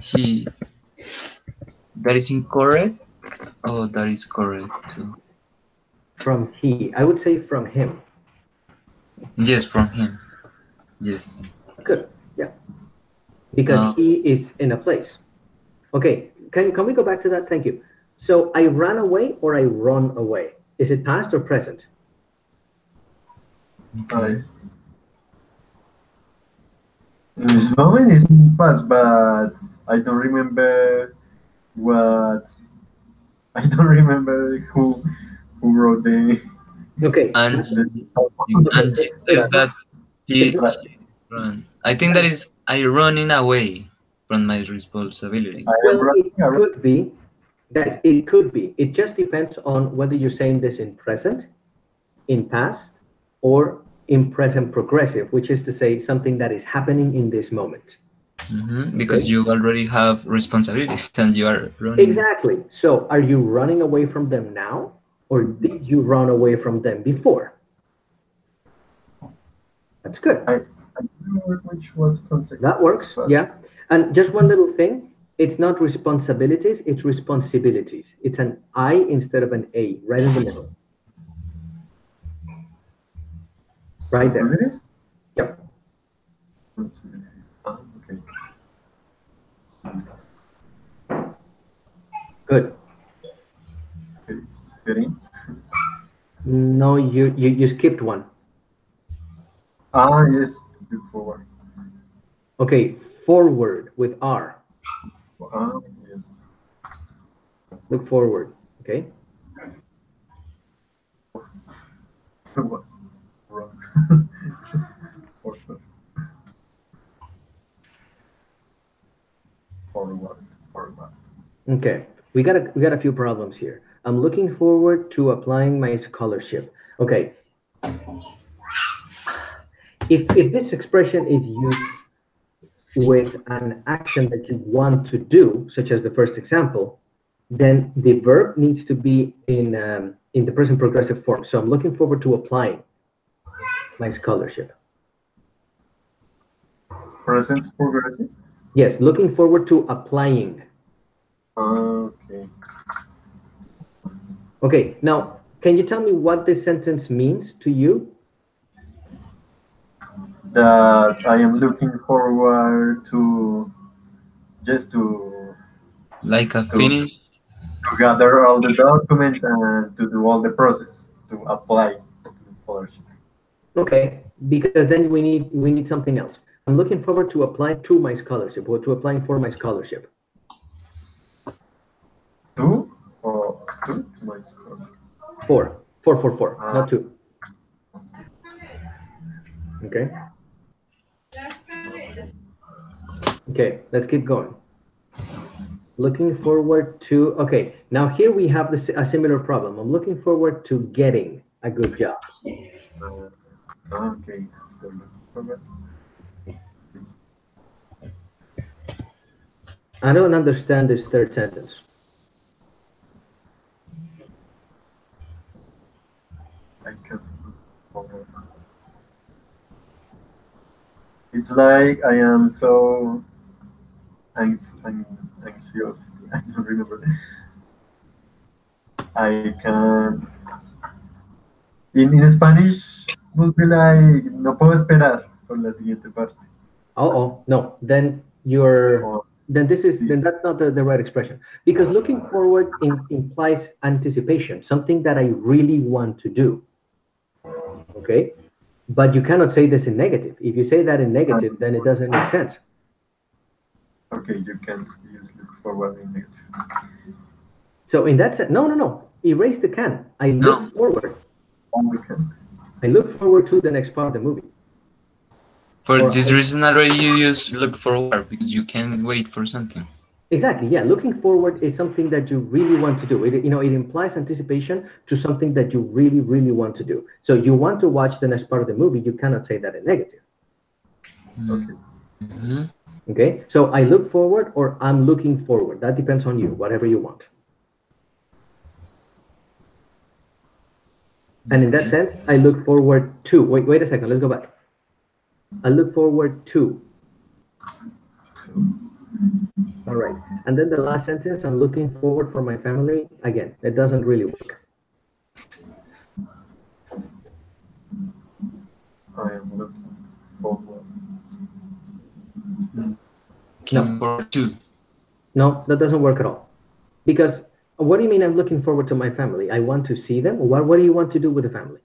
he, that is incorrect? Oh, that is correct too. From he, I would say from him. Yes, from him. Yes. Good, yeah, because Uh, he is in a place. Okay, can we go back to that? Thank you. So I ran away or I run away? Is it past or present? okay. in this moment it's fast, but I don't remember what. I don't remember who wrote Okay, And the and it's, is it's not, that it's she, not, she run? I think that is I running away from my I responsibilities. am well, running it around. could be, guys, it could be. It just depends on whether you're saying this in present, in past, or in present progressive, which is to say something that is happening in this moment. Because Okay? you already have responsibilities and you are running. Exactly. So are you running away from them now, or did you run away from them before? That's good. I don't remember which was context, That works. but Yeah. And just one little thing. It's not responsibilities, it's responsibilities. It's an I instead of an A, right in the middle. Right there. possibilities. Yep. Possibilities. Okay. Good. Okay. Getting. No, you skipped one. Yes. Look forward. Okay, forward with R. Yes. Look forward. Okay. It was wrong. Forward, forward, forward. Okay, we got a few problems here. I'm looking forward to applying my scholarship. Okay, if this expression is used with an action that you want to do, such as the first example, then the verb needs to be in the present progressive form. So I'm looking forward to applying my scholarship. Present progressive. Yes, looking forward to applying. Okay. Okay, now can you tell me what this sentence means to you? That I am looking forward to just Like a to finish. to gather all the documents and to do all the process to apply to the scholarship. Okay, because then we need something else. I'm looking forward to applying to my scholarship or to applying for my scholarship. Two or two to my scholarship. Four, Ah, not two. Okay. Okay, let's keep going. Looking forward to, okay, now here we have a similar problem. I'm looking forward to getting a good job. uh, okay. Forward. I don't understand this third sentence. I can't forward. It's like I am so anxious. I don't remember. I can. In Spanish would be like no puedo esperar por la siguiente parte. Oh, no, then you're, Or then this is, sí. then that's not the right expression. Because looking forward implies anticipation, something that I really want to do. Okay? But you cannot say this in negative. If you say that in negative, then it doesn't make sense. Okay, you can't use look forward in negative. So in that sense, no. Erase the can. I No, look forward. Only can. I look forward to the next part of the movie. for Or this reason already you use look forward because you can wait for something. exactly, yeah. Looking forward is something that you really want to do. It implies anticipation to something that you really, really want to do. So you want to watch the next part of the movie. You cannot say that in negative. Okay. Mm-hmm. Okay. So I look forward or I'm looking forward. That depends on you. Whatever you want. And in that Okay. sense, I look forward to. Wait a second. Let's go back. I look forward to. So All right. And then the last sentence, I'm looking forward for my family. Again, it doesn't really work. I am looking forward. Looking No, forward to. no, that doesn't work at all. Because what do you mean I'm looking forward to my family? I want to see them. What do you want to do with the family?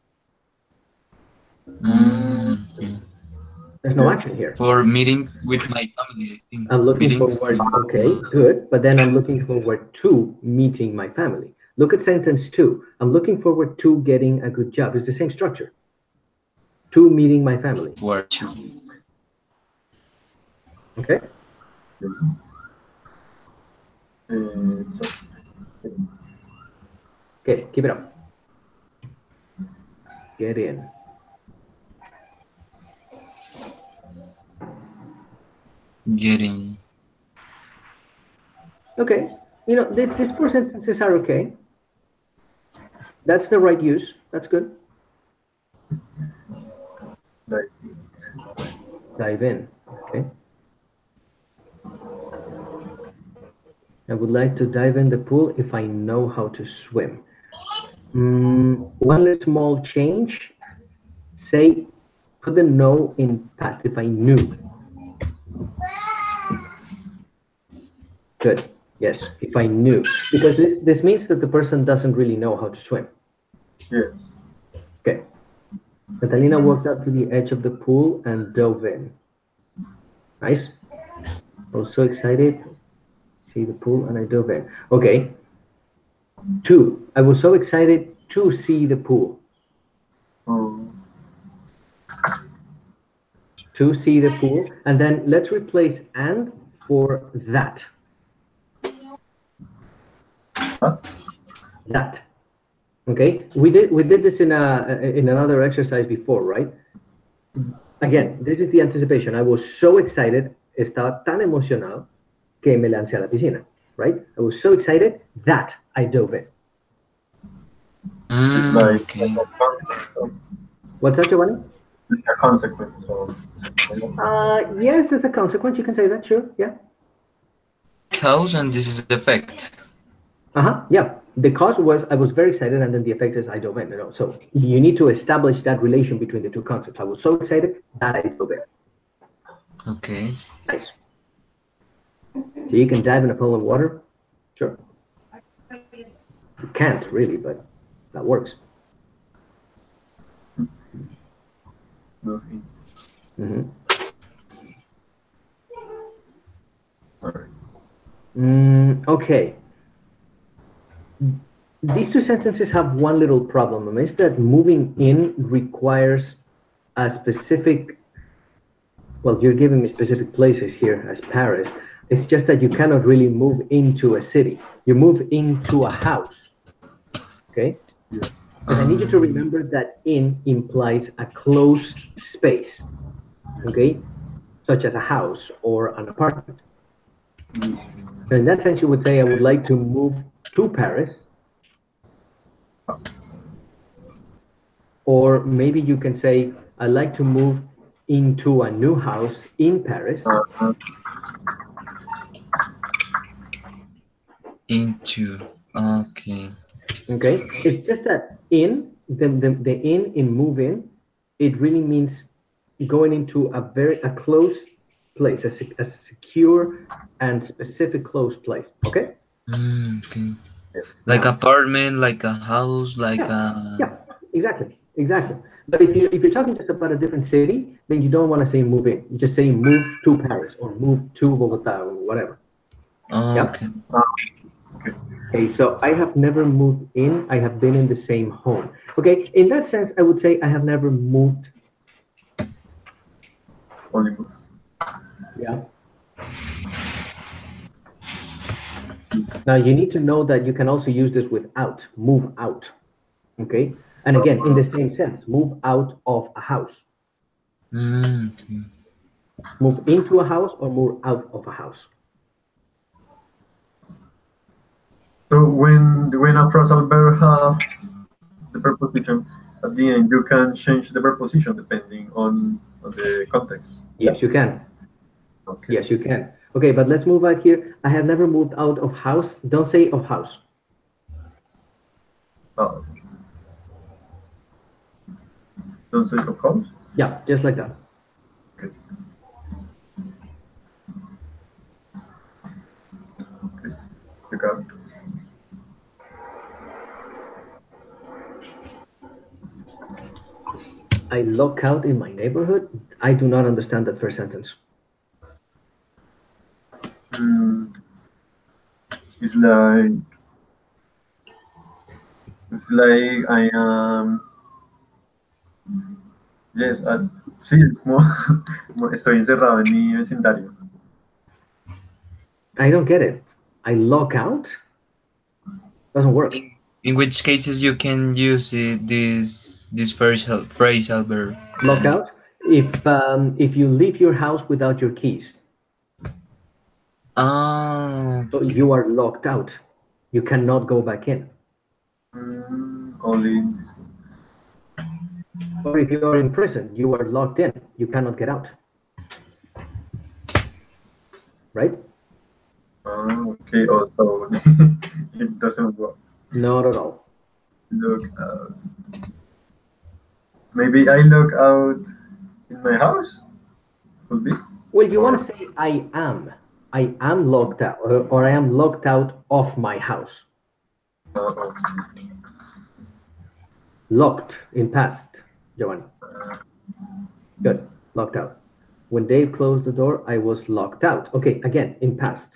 Mhm. There's no Yeah. action here. For meeting with my family, I think. I'm looking Meeting. forward, okay, good. But then I'm looking forward to meeting my family. Look at sentence two. I'm looking forward to getting a good job. It's the same structure. To meeting my family. Forward to. Okay? So, Okay, keep it up. Get in. Getting. Okay. These four sentences are okay. That's the right use. That's good. like Dive in. Okay. I would like to dive in the pool if I know how to swim. One small change. Say, put the no in past if I knew. Good. Yes, if I knew. Because this means that the person doesn't really know how to swim. yes. Okay. Catalina walked up to the edge of the pool and dove in. Nice. I was so excited. See the pool and I dove in. Okay. Two. I was so excited to see the pool. Um, to see the pool, and then let's replace and for that. What? That. Okay, we did this in another exercise before, right? Again, this is the anticipation. I was so excited, estaba tan emocionado que me lancé a la piscina, right? I was so excited that I dove in. It's like Okay. a consequence of, What's that, Giovanni? like a consequence of Yes, as a consequence, you can say that, sure, yeah. Cause and this is the effect. Yeah. The cause was I was very excited, and then the effect is I dove in. So you need to establish that relation between the two concepts. I was so excited that I dove in. Okay. Nice. So you can dive in a pool of water? Sure. You can't really, but that works. moving. Mm-hmm. All right. Okay. These two sentences have one little problem, and it's that moving in requires a specific, well, you're giving me specific places here as Paris. It's just that you cannot really move into a city. You move into a house, okay? Yeah. Because I need you to remember that in implies a closed space, okay? Such as a house or an apartment. So in that sense, you would say, I would like to move to Paris. Or maybe you can say, I'd like to move into a new house in Paris. Into. Okay. Okay, it's just that the in move in, it really means going into a close place, a secure and specific close place. Okay. Okay. Like Now, apartment, like a house, like yeah, a. yeah, exactly. But if you're talking just about a different city, then you don't want to say move in. You just say move to Paris or move to Bogota or whatever. Yeah. Okay. Okay. Okay, so I have never moved in. I have been in the same home. Okay, in that sense, I would say I have never moved. Only move. Yeah. Now you need to know that you can also use this with out, move out. Okay, and again, in the same sense, move out of a house, Okay. move into a house, or move out of a house. So when a phrasal verb have the preposition at the end, you can change the preposition depending on the context. Yes, you can. Okay. Yes, you can. Okay, but let's move out here. I have never moved out of house. Don't say of house. Uh, don't say of course. Yeah, just like that. Okay. Okay. You got it. I lock out in my neighborhood. I do not understand that first sentence. Mm, it's like I am. Yes. Sí, como, como estoy encerrado en mi vecindario. I don't get it. I lock out? Doesn't work. In which cases you can use it, this phrasal verb. Lock out? If you leave your house without your keys, so Okay. you are locked out. You cannot go back in. Only in this. Or if you are in prison, you are locked in. You cannot get out. Right? Okay. Also, it doesn't work. Not at all. Look out. Maybe I look out in my house. Could be. Well, you want Or to say I am. I am locked out, or I am locked out of my house. uh, Locked in past, Giovanni. Good. Locked out. When Dave closed the door, I was locked out. Okay, again, in past.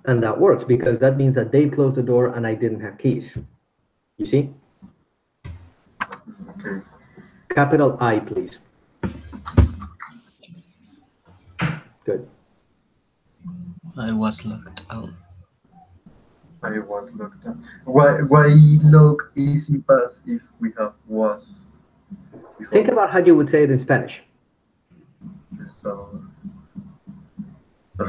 And that works because that means that Dave closed the door and I didn't have keys. You see? okay. Capital I, please. Good. I was locked out. I was locked out. Why log is in past if we have was before? Think about how you would say it in Spanish. So, like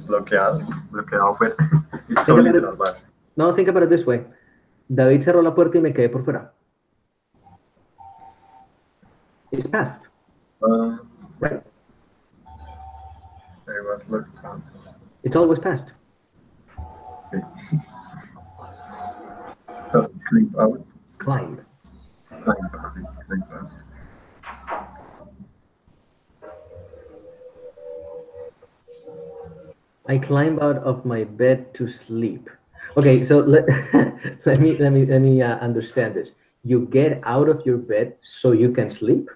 bloqueado, bloqueado fuera. It's so Think about literal, it. but No, think about it this way. David cerró la puerta y me quedé por fuera. It's past, uh, right? I was locked out. It's always past. Okay. So, clip out, Climb. climb out, climb out. I climb out of my bed to sleep. Okay, so let me understand this. You get out of your bed so you can sleep.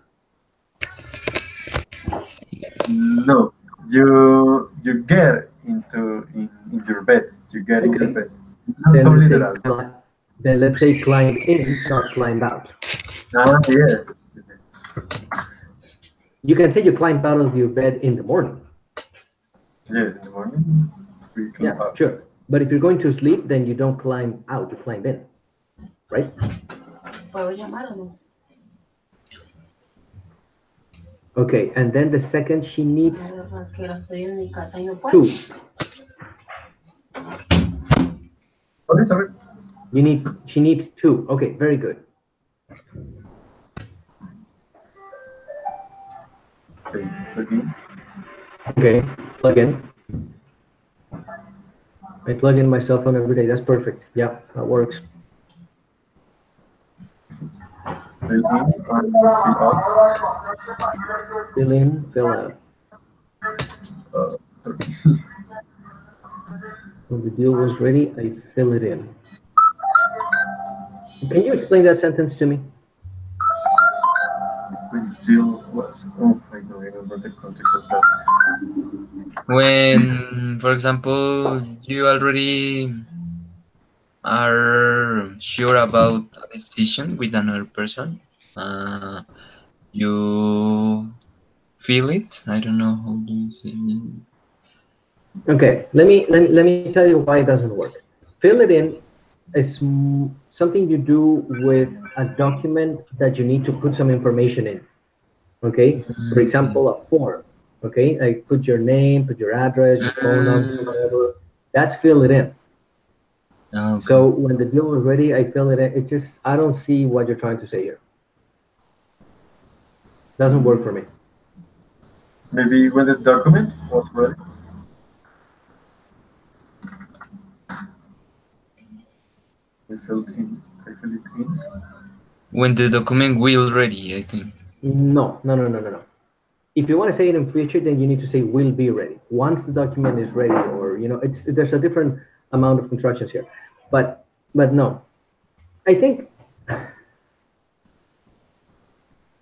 No, you get in your bed. You get in your Okay. bed. Not Then so let's say literal. then let's say climb in, not climb out. Ah, yes. You can say you climb out of your bed in the morning. Yes, in the morning we Yeah, clip out. sure. But if you're going to sleep, then you don't climb out, you climb in, right? Okay, and then the second she needs two. Sorry. She needs two. Okay, very good. Okay, again. Okay, plug in. I plug in my cell phone every day. That's perfect. Yeah, that works. Fill in and fill out. Fill in, fill out. Okay. When the deal was ready, I fill it in. Can you explain that sentence to me? The deal was. Oh, I don't remember the context of that. When, for example, you already are sure about a decision with another person, uh, you feel it. I don't know how do you say it. Okay, let me tell you why it doesn't work. Fill it in is something you do with a document that you need to put some information in. Okay, for Okay. example, a form. Okay, like put your name, put your address, your phone number, Mm, whatever. That's fill it in. okay. So when the deal was ready, I fill it in. It just I don't see what you're trying to say here. Doesn't work for me. Maybe when the document was ready. I filled in. I filled it in. When the document will ready, I think. No, no, no, no, no, no. If you want to say it in future, then you need to say will be ready. Once the document is ready, or it's there's a different amount of constructions here. But no. I think I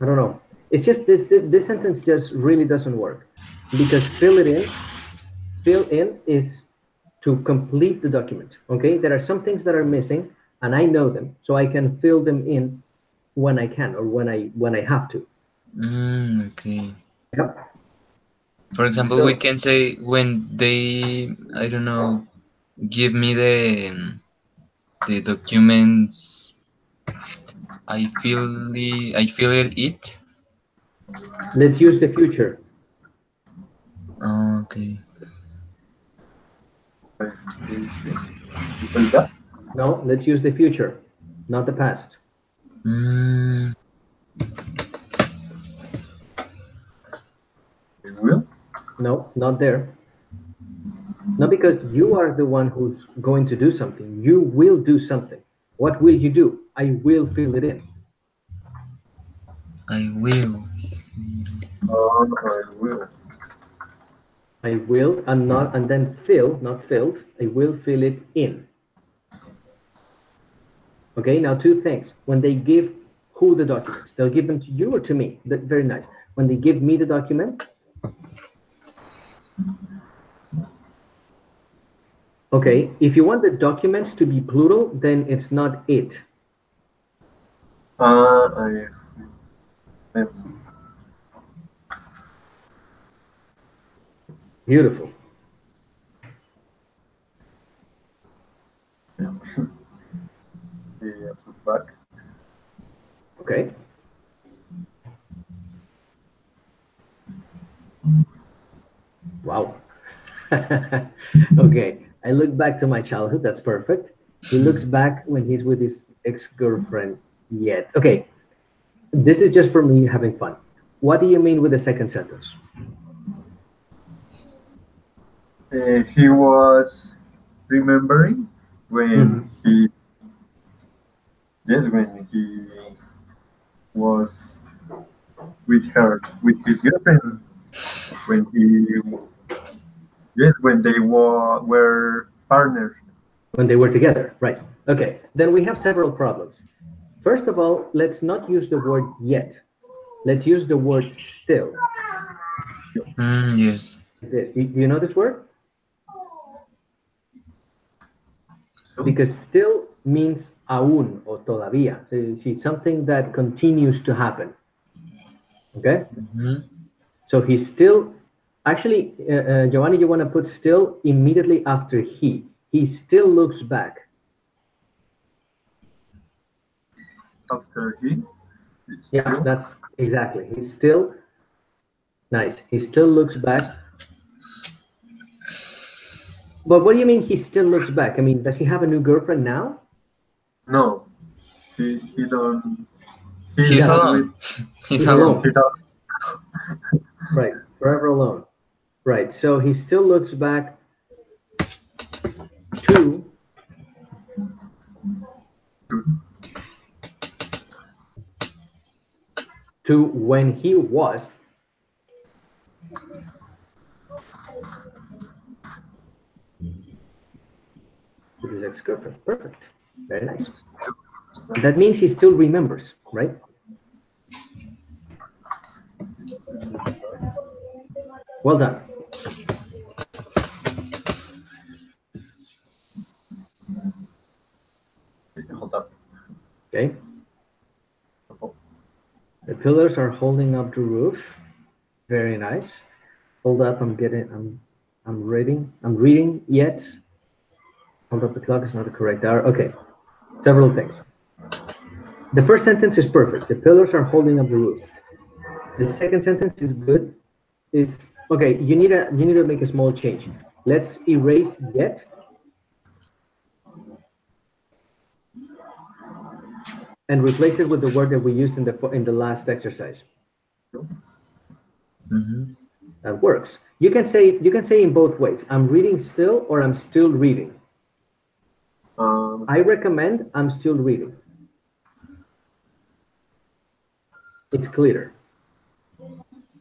don't know. It's just this sentence just really doesn't work. Because fill in is to complete the document. Okay? There are some things that are missing and I know them, so I can fill them in when I can or when I have to. Okay. Yep. For example, we So can say when they, I don't know, give me the documents, I feel it. let's use the future. Okay. I filled in. You filled that? No, let's use the future, not the past. Mm, I will. No, not there. Not because you are the one who's going to do something. You will do something. What will you do? I will fill it in. I will. I will. I will and not and then fill, not filled. I will fill it in. Okay, now two things. When they give who the documents, they'll give them to you or to me. Very nice. When they give me the document, okay, if you want the documents to be plural, then it's not it. I, I, Beautiful. the back. Okay. Wow. Okay. I look back to my childhood. That's perfect. He looks back when he's with his ex-girlfriend yet. Okay. This is just for me having fun. What do you mean with the second sentence? He was remembering Hmm. when he, yes, when he was with her, with his girlfriend, when he, yes, when they were partners. When they were together, right? Okay. Then we have several problems. First of all, let's not use the word yet. Let's use the word still. Yes. This. Do you know this word? So, Because still means aún or todavía. So it's something that continues to happen. Okay? Mhm. So he's still, actually, Giovanni, you want to put still immediately after he. He still looks back. after he, Yeah, still, that's exactly. He still, nice. He still looks back. But what do you mean he still looks back? I mean, does he have a new girlfriend now? no, he don't, He he's He's not doesn't. with, alone. He's He's alone. alone. he's not Right. Forever alone. Right. So he still looks back to with, when he was with his ex-girlfriend. Perfect. Very nice. That means he still remembers, right? Well done. hold up. Okay. The pillars are holding up the roof. Very nice. Hold up. I'm reading. I'm reading yet. Hold up. The clock is not the correct hour. Okay. Several things. The first sentence is perfect. The pillars are holding up the roof. The second sentence is good. Is okay. You need to make a small change. Let's erase yet and replace it with the word that we used in the last exercise. Mhm. That works. You can say in both ways. I'm reading still or I'm still reading. I Okay. recommend I'm still reading. It's clearer.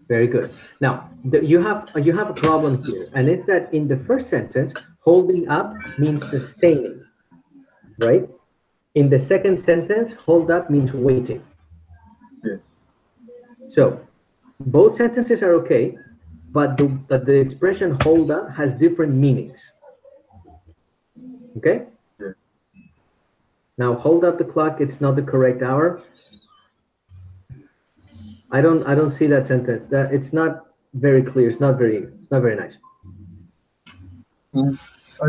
Very good. Now, you have a problem here, and it's that in the first sentence, holding up means sustaining, right? In the second sentence, hold up means waiting. Yes. So both sentences are okay, but the expression hold up has different meanings. Okay? Yes. Now hold up the clock, it's not the correct hour. I don't see that sentence. That it's not very clear. It's not very nice. In, I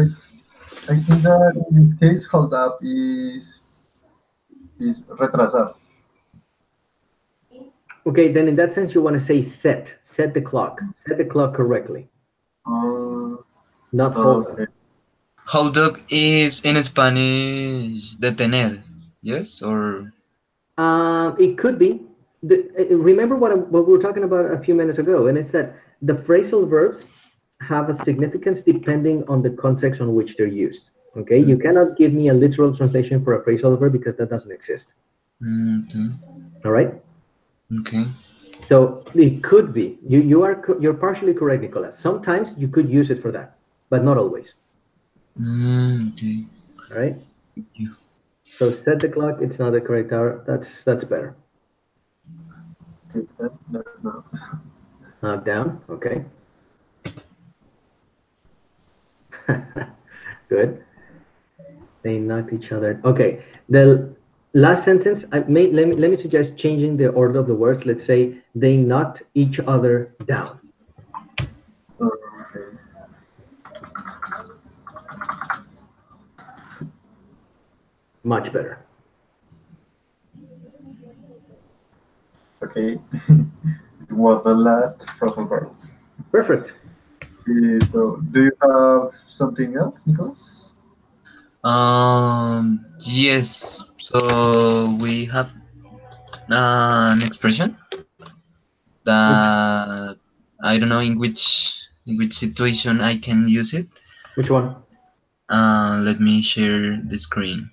I think that in this case, hold up is retrasar. Okay, then in that sense you want to say set the clock. Set the clock correctly, Uh, not hold up. okay. Hold up is in Spanish detener. Yes, or It could be. Remember what we were talking about a few minutes ago, and it's that the phrasal verbs have a significance depending on the context on which they're used. Okay, you cannot give me a literal translation for a phrasal verb because that doesn't exist. okay. All right. Okay. So it could be you're partially correct, Nicolas. Sometimes you could use it for that, but not always. Okay. All right. Yeah. So set the clock. It's not the correct hour. That's better. Okay, that now. Knock down. Okay. Good. They knocked each other. Okay. The Last sentence, let me suggest changing the order of the words. Let's say they knocked each other down. Okay. Much better. Okay. It was the last phrasal verb. Perfect. So, do you have something else, Nicholas? Yes. So we have an expression Which that I don't know in which situation I can use it. which one? Let me share the screen.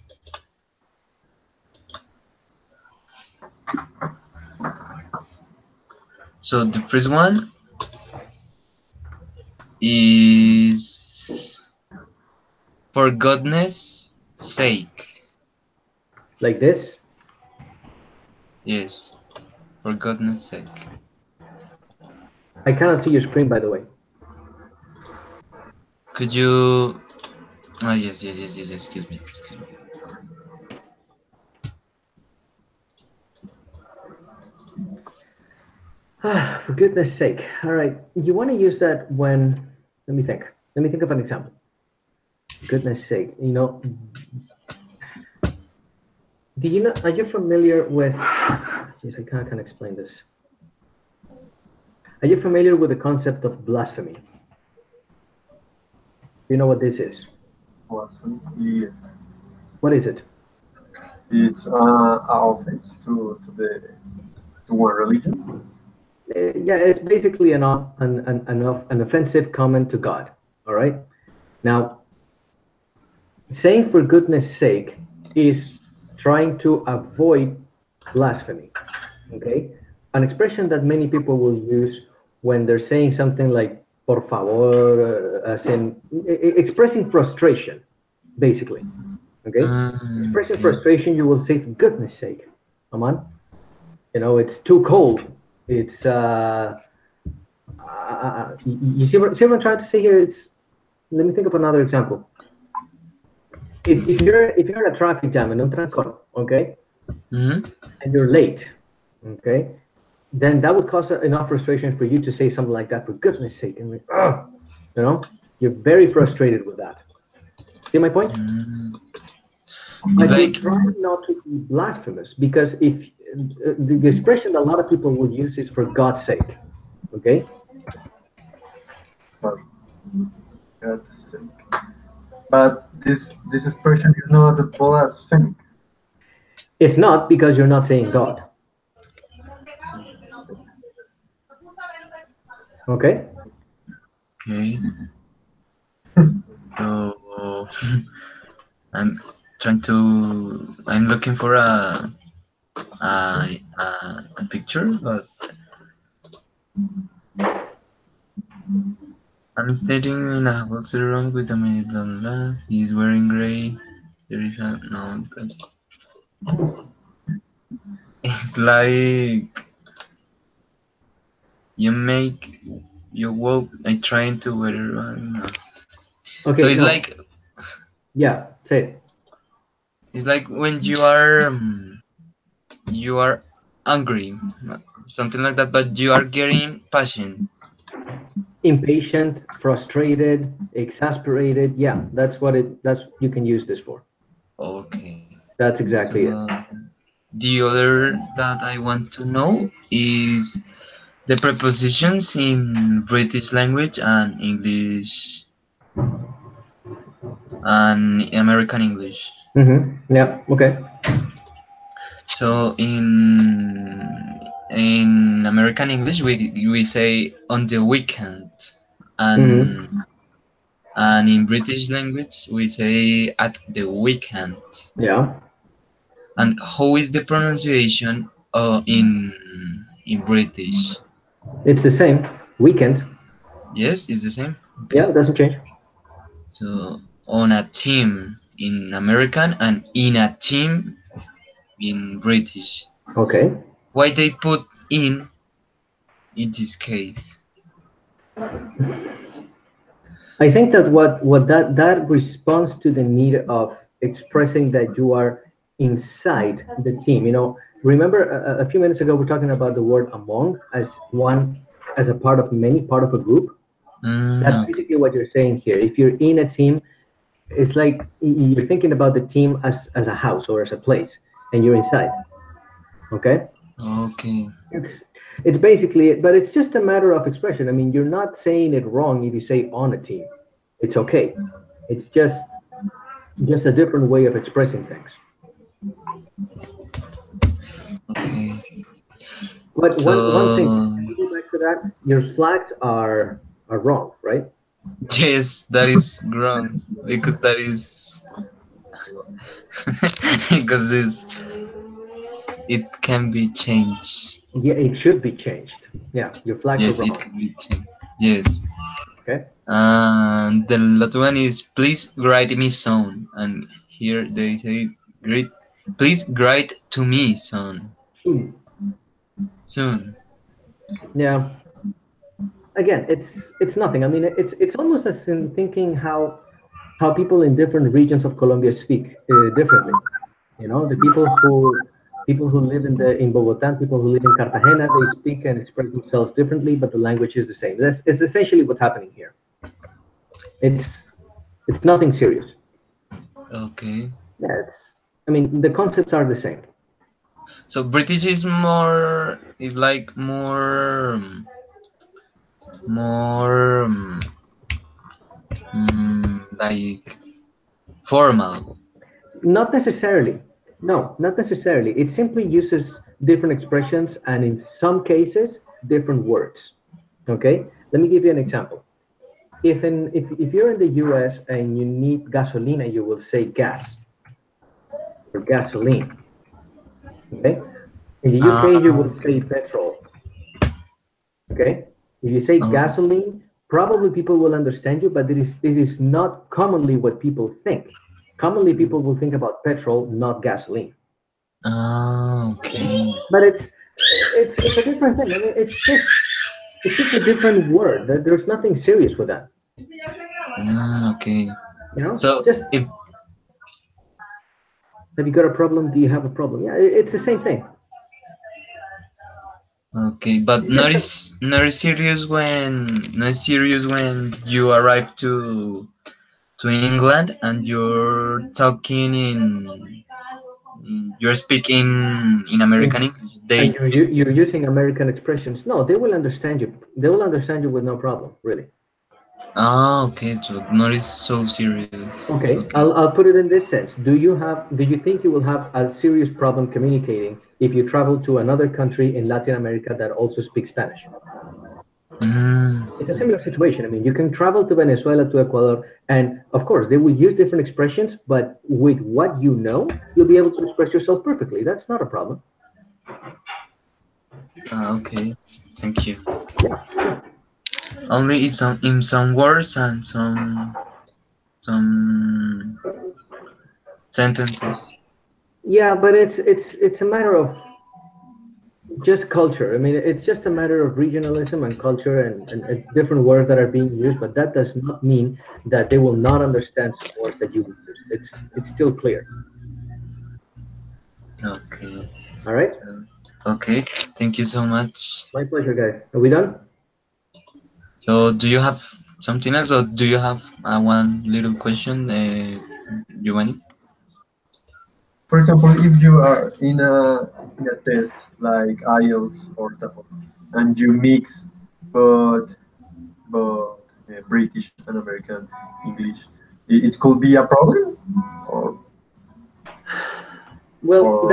So the first one is for goodness sake. Like this? Yes, for goodness sake. I cannot see your screen, by the way. Could you? Oh yes, yes, yes, yes. Excuse me, excuse me. Ah, for goodness sake. All right. You want to use that when, let me think. Let me think of an example. Goodness sake. Do you know, are you familiar with, jeez, I can't explain this. Are you familiar with the concept of blasphemy? Do you know what this is? Blasphemy. Yeah. What is it? It's an offense to one religion. Yeah, it's basically an offensive comment to God. All right. Now, saying for goodness sake is trying to avoid blasphemy. Okay, an expression that many people will use when they're saying something like "por favor," as in expressing frustration, basically. Okay, expressing Okay. frustration, you will say, "For goodness sake, come on, it's too cold. It's you see what I'm trying to say here? It's Let me think of another example. If you're in a traffic jam in un trancón, okay, Hmm. and you're late, okay, then that would cause enough frustration for you to say something like that. For goodness sake, and you know, you're very frustrated with that. See my point? Mm. It's But you're like trying not to be blasphemous because if the expression that a lot of people will use is "for God's sake," okay, For God's sake. But this expression is not a blasphemy. it's not because you're not saying God, okay? okay. So I'm trying to. I'm looking for a picture, but I'm sitting in a hotel room with a man. Blah blah blah. He's wearing gray. There is a no. That's, it's like you make you walk. I trying to wear. No. So Okay, no, yeah, say it. it's like when you are angry, something like that, but you are getting passion. Impatient, frustrated, exasperated. Yeah, that's you can use this for. Okay. That's exactly it. So the other that I want to know is the prepositions in British language and English and American English. Yeah, okay. So in American English we say on the weekend, and hmm and in British language we say at the weekend. Yeah, And how is the pronunciation in British? it's the same. Weekend. Yes, it's the same. Yeah, Okay. it doesn't change. So on a team in American and in a team in British. Okay. Why they put in this case? I think that what that responds to the need of expressing that you are inside the team. Remember a few minutes ago we're talking about the word among as one, as a part of many, part of a group. That's Okay. basically what you're saying here. If you're in a team, it's like you're thinking about the team as a house or as a place, and you're inside. Okay, Okay. it's it's basically it, but it's just a matter of expression. I mean, you're not saying it wrong if you say on a team. It's okay. It's just a different way of expressing things. Okay. But one thing, So can we go back to that? Your flags are wrong, right? yes, that is wrong because that is because it can be changed. Yeah, it should be changed. Yeah, your flags are Yes, it wrong. can be changed. Yes. Okay. And the last one is please write me son. And here they say great. Please write to me son Hmm. soon. Yeah. Again, it's nothing. I mean, it's almost as in thinking how people in different regions of Colombia speak differently. The people who live in Bogota, and people who live in Cartagena, they speak and express themselves differently, but the language is the same. That's it's essentially what's happening here. It's nothing serious. Okay. Yeah, I mean, the concepts are the same. So British is more is like more like formal. Not necessarily. No, not necessarily. It simply uses different expressions and in some cases different words. Okay? Let me give you an example. If you're in the US and you need gasolina, you will say gas or gasoline. Okay? In the UK, you will say Okay. petrol. Okay? If you say Oh, gasoline, probably people will understand you, but this is not commonly what people think. Commonly, people will think about petrol, not gasoline. okay. But it's a different thing. I mean, it's just a different word. There's nothing serious with that. Okay. So Just if have you got a problem? Do you have a problem? Yeah, it's the same thing. okay, but It's just a, not serious when you arrive to England and you're speaking in American Mhm. English. And They you're using American expressions. No, they will understand you. They will understand you with no problem, really. okay, so not is so serious. Okay, Okay. I'll put it in this sense. Do you think you will have a serious problem communicating if you travel to another country in Latin America that also speaks Spanish? It's a similar Okay. situation. I mean, you can travel to Venezuela, to Ecuador, and of course, they will use different expressions, but with what you know, you'll be able to express yourself perfectly. That's not a problem. Okay. Thank you. Yeah, sure. Only in some words and some sentences. Yeah, but it's a matter of just culture. I mean, it's just a matter of regionalism and culture and different words that are being used, but that does not mean that they will not understand some words that you use. It's still clear. Okay. All right? So, okay. Thank you so much. My pleasure, guys. Are we done? So, do you have something else, or do you have one little question, Giovanni? For example, if you are in a test like IELTS or TOEFL, and you mix but British and American English, it could be a problem, or Well, or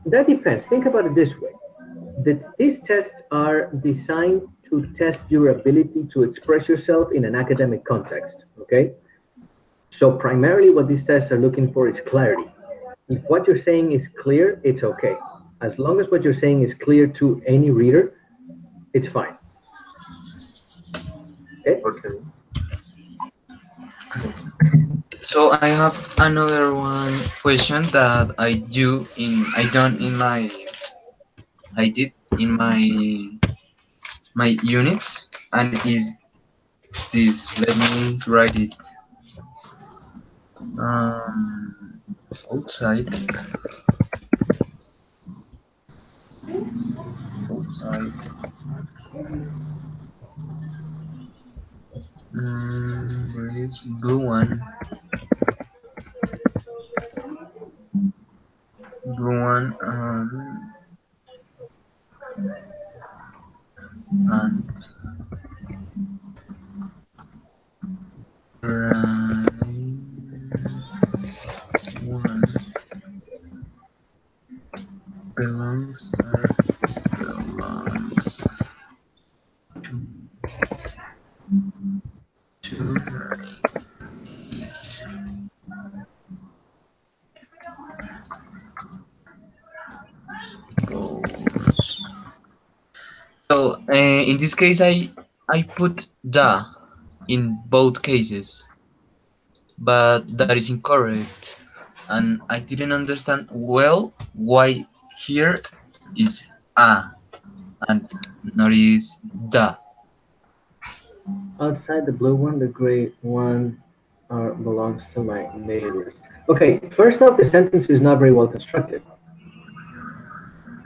that depends. Think about it this way. These tests are designed to test your ability to express yourself in an academic context. Okay? So primarily what these tests are looking for is clarity. If what you're saying is clear, it's okay. As long as what you're saying is clear to any reader, it's fine. Okay? okay, So I have another one question that I done in my I did in my units, and is this. Let me write it. Um, outside, outside. Where is blue one? Blue one, and one belongs or belongs to both. So in this case, I put the in both cases, but that is incorrect, and I didn't understand well why here is a and not is the. Outside the blue one, the gray one belongs to my neighbors. Okay, first off, the sentence is not very well constructed.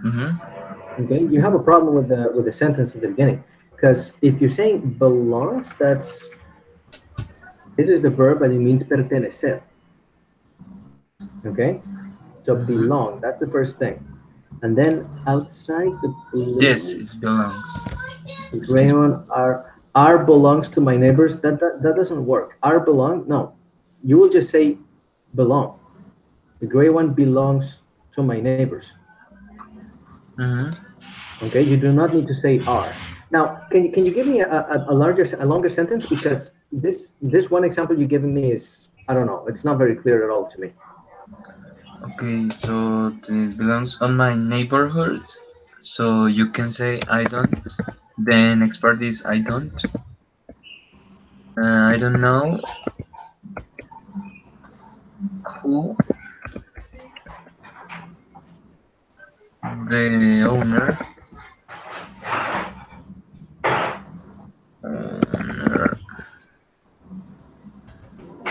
Mm-hmm. Okay, you have a problem with the sentence at the beginning because if you're saying belongs, this is the verb and it means pertenecer. Okay, so Mm-hmm. belong, that's the first thing. And then outside the Yes, blue, it belongs. the gray one are belongs to my neighbors. That doesn't work. Are belong? No, you will just say belong. The gray one belongs to my neighbors. Mm-hmm. Okay, you do not need to say are. Now, can you give me a longer sentence because this one example you're giving me is I don't know. It's not very clear at all to me. Okay, so this belongs on my neighborhood. So you can say I don't. The next part is I don't. I don't know who the owner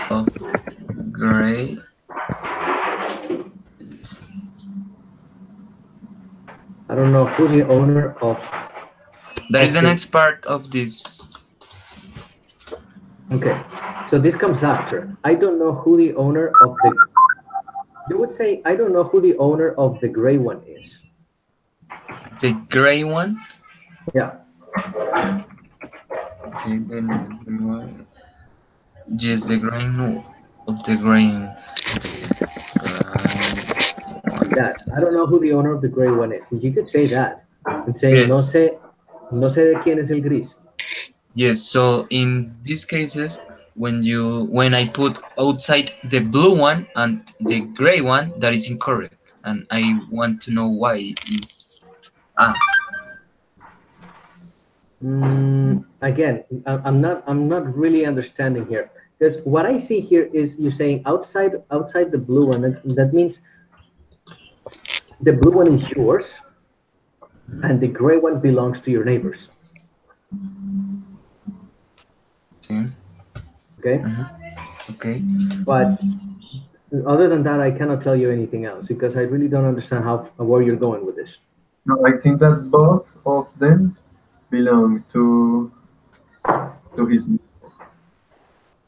of Gray is. I don't know who the owner That is of the the. next part of this. Okay, so this comes after. I don't know who the owner of the. You would say I don't know who the owner of the gray one is. The gray one. Yeah. Okay, then yes, the grain of the grain. One. That. I don't know who the owner of the gray one is. You could say that and say Yes. no sé de quién es el gris. Yes, so in these cases, when I put outside the blue one and the gray one, that is incorrect, and I want to know why is ah. Again, I'm not really understanding here because what I see here is you saying outside the blue one. That means the blue one is yours and the gray one belongs to your neighbors. Okay. Okay, Mhm. Okay. but other than that, I cannot tell you anything else because I really don't understand how where you're going with this. No, I think that both of them belong to his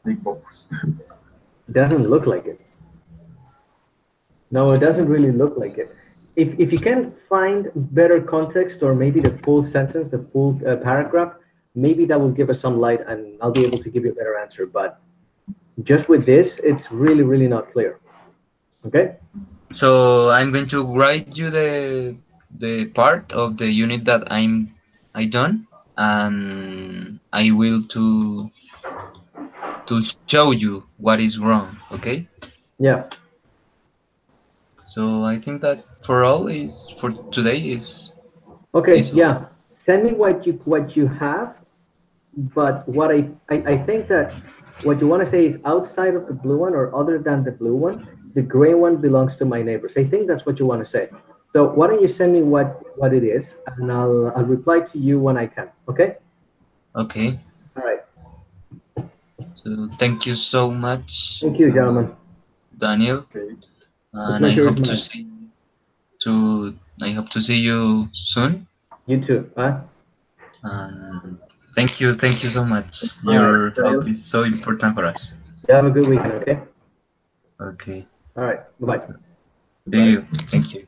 neighbors. It doesn't look like it. No, it doesn't really look like it. If you can find better context or maybe the full sentence, the full paragraph, maybe that will give us some light and I'll be able to give you a better answer. But just with this, it's really, really not clear. Okay? So I'm going to write you the part of the unit that I done, and I will to show you what is wrong. Okay. Yeah. So I think that for all is for today Okay. is all. Yeah. Send me what you have, but I think that what you want to say is outside of the blue one or other than the blue one, the gray one belongs to my neighbors. I think that's what you want to say. So why don't you send me what it is, and I'll reply to you when I can. Okay? Okay. All right. So thank you so much, Thank you, gentlemen. Daniel. Okay. The and pleasure is mine. to I hope to see you soon. You too. Bye. And thank you so much. All right. Your help is so important for us. You have a good weekend, okay? Okay. All right. Bye-bye. See Goodbye. you. Thank you.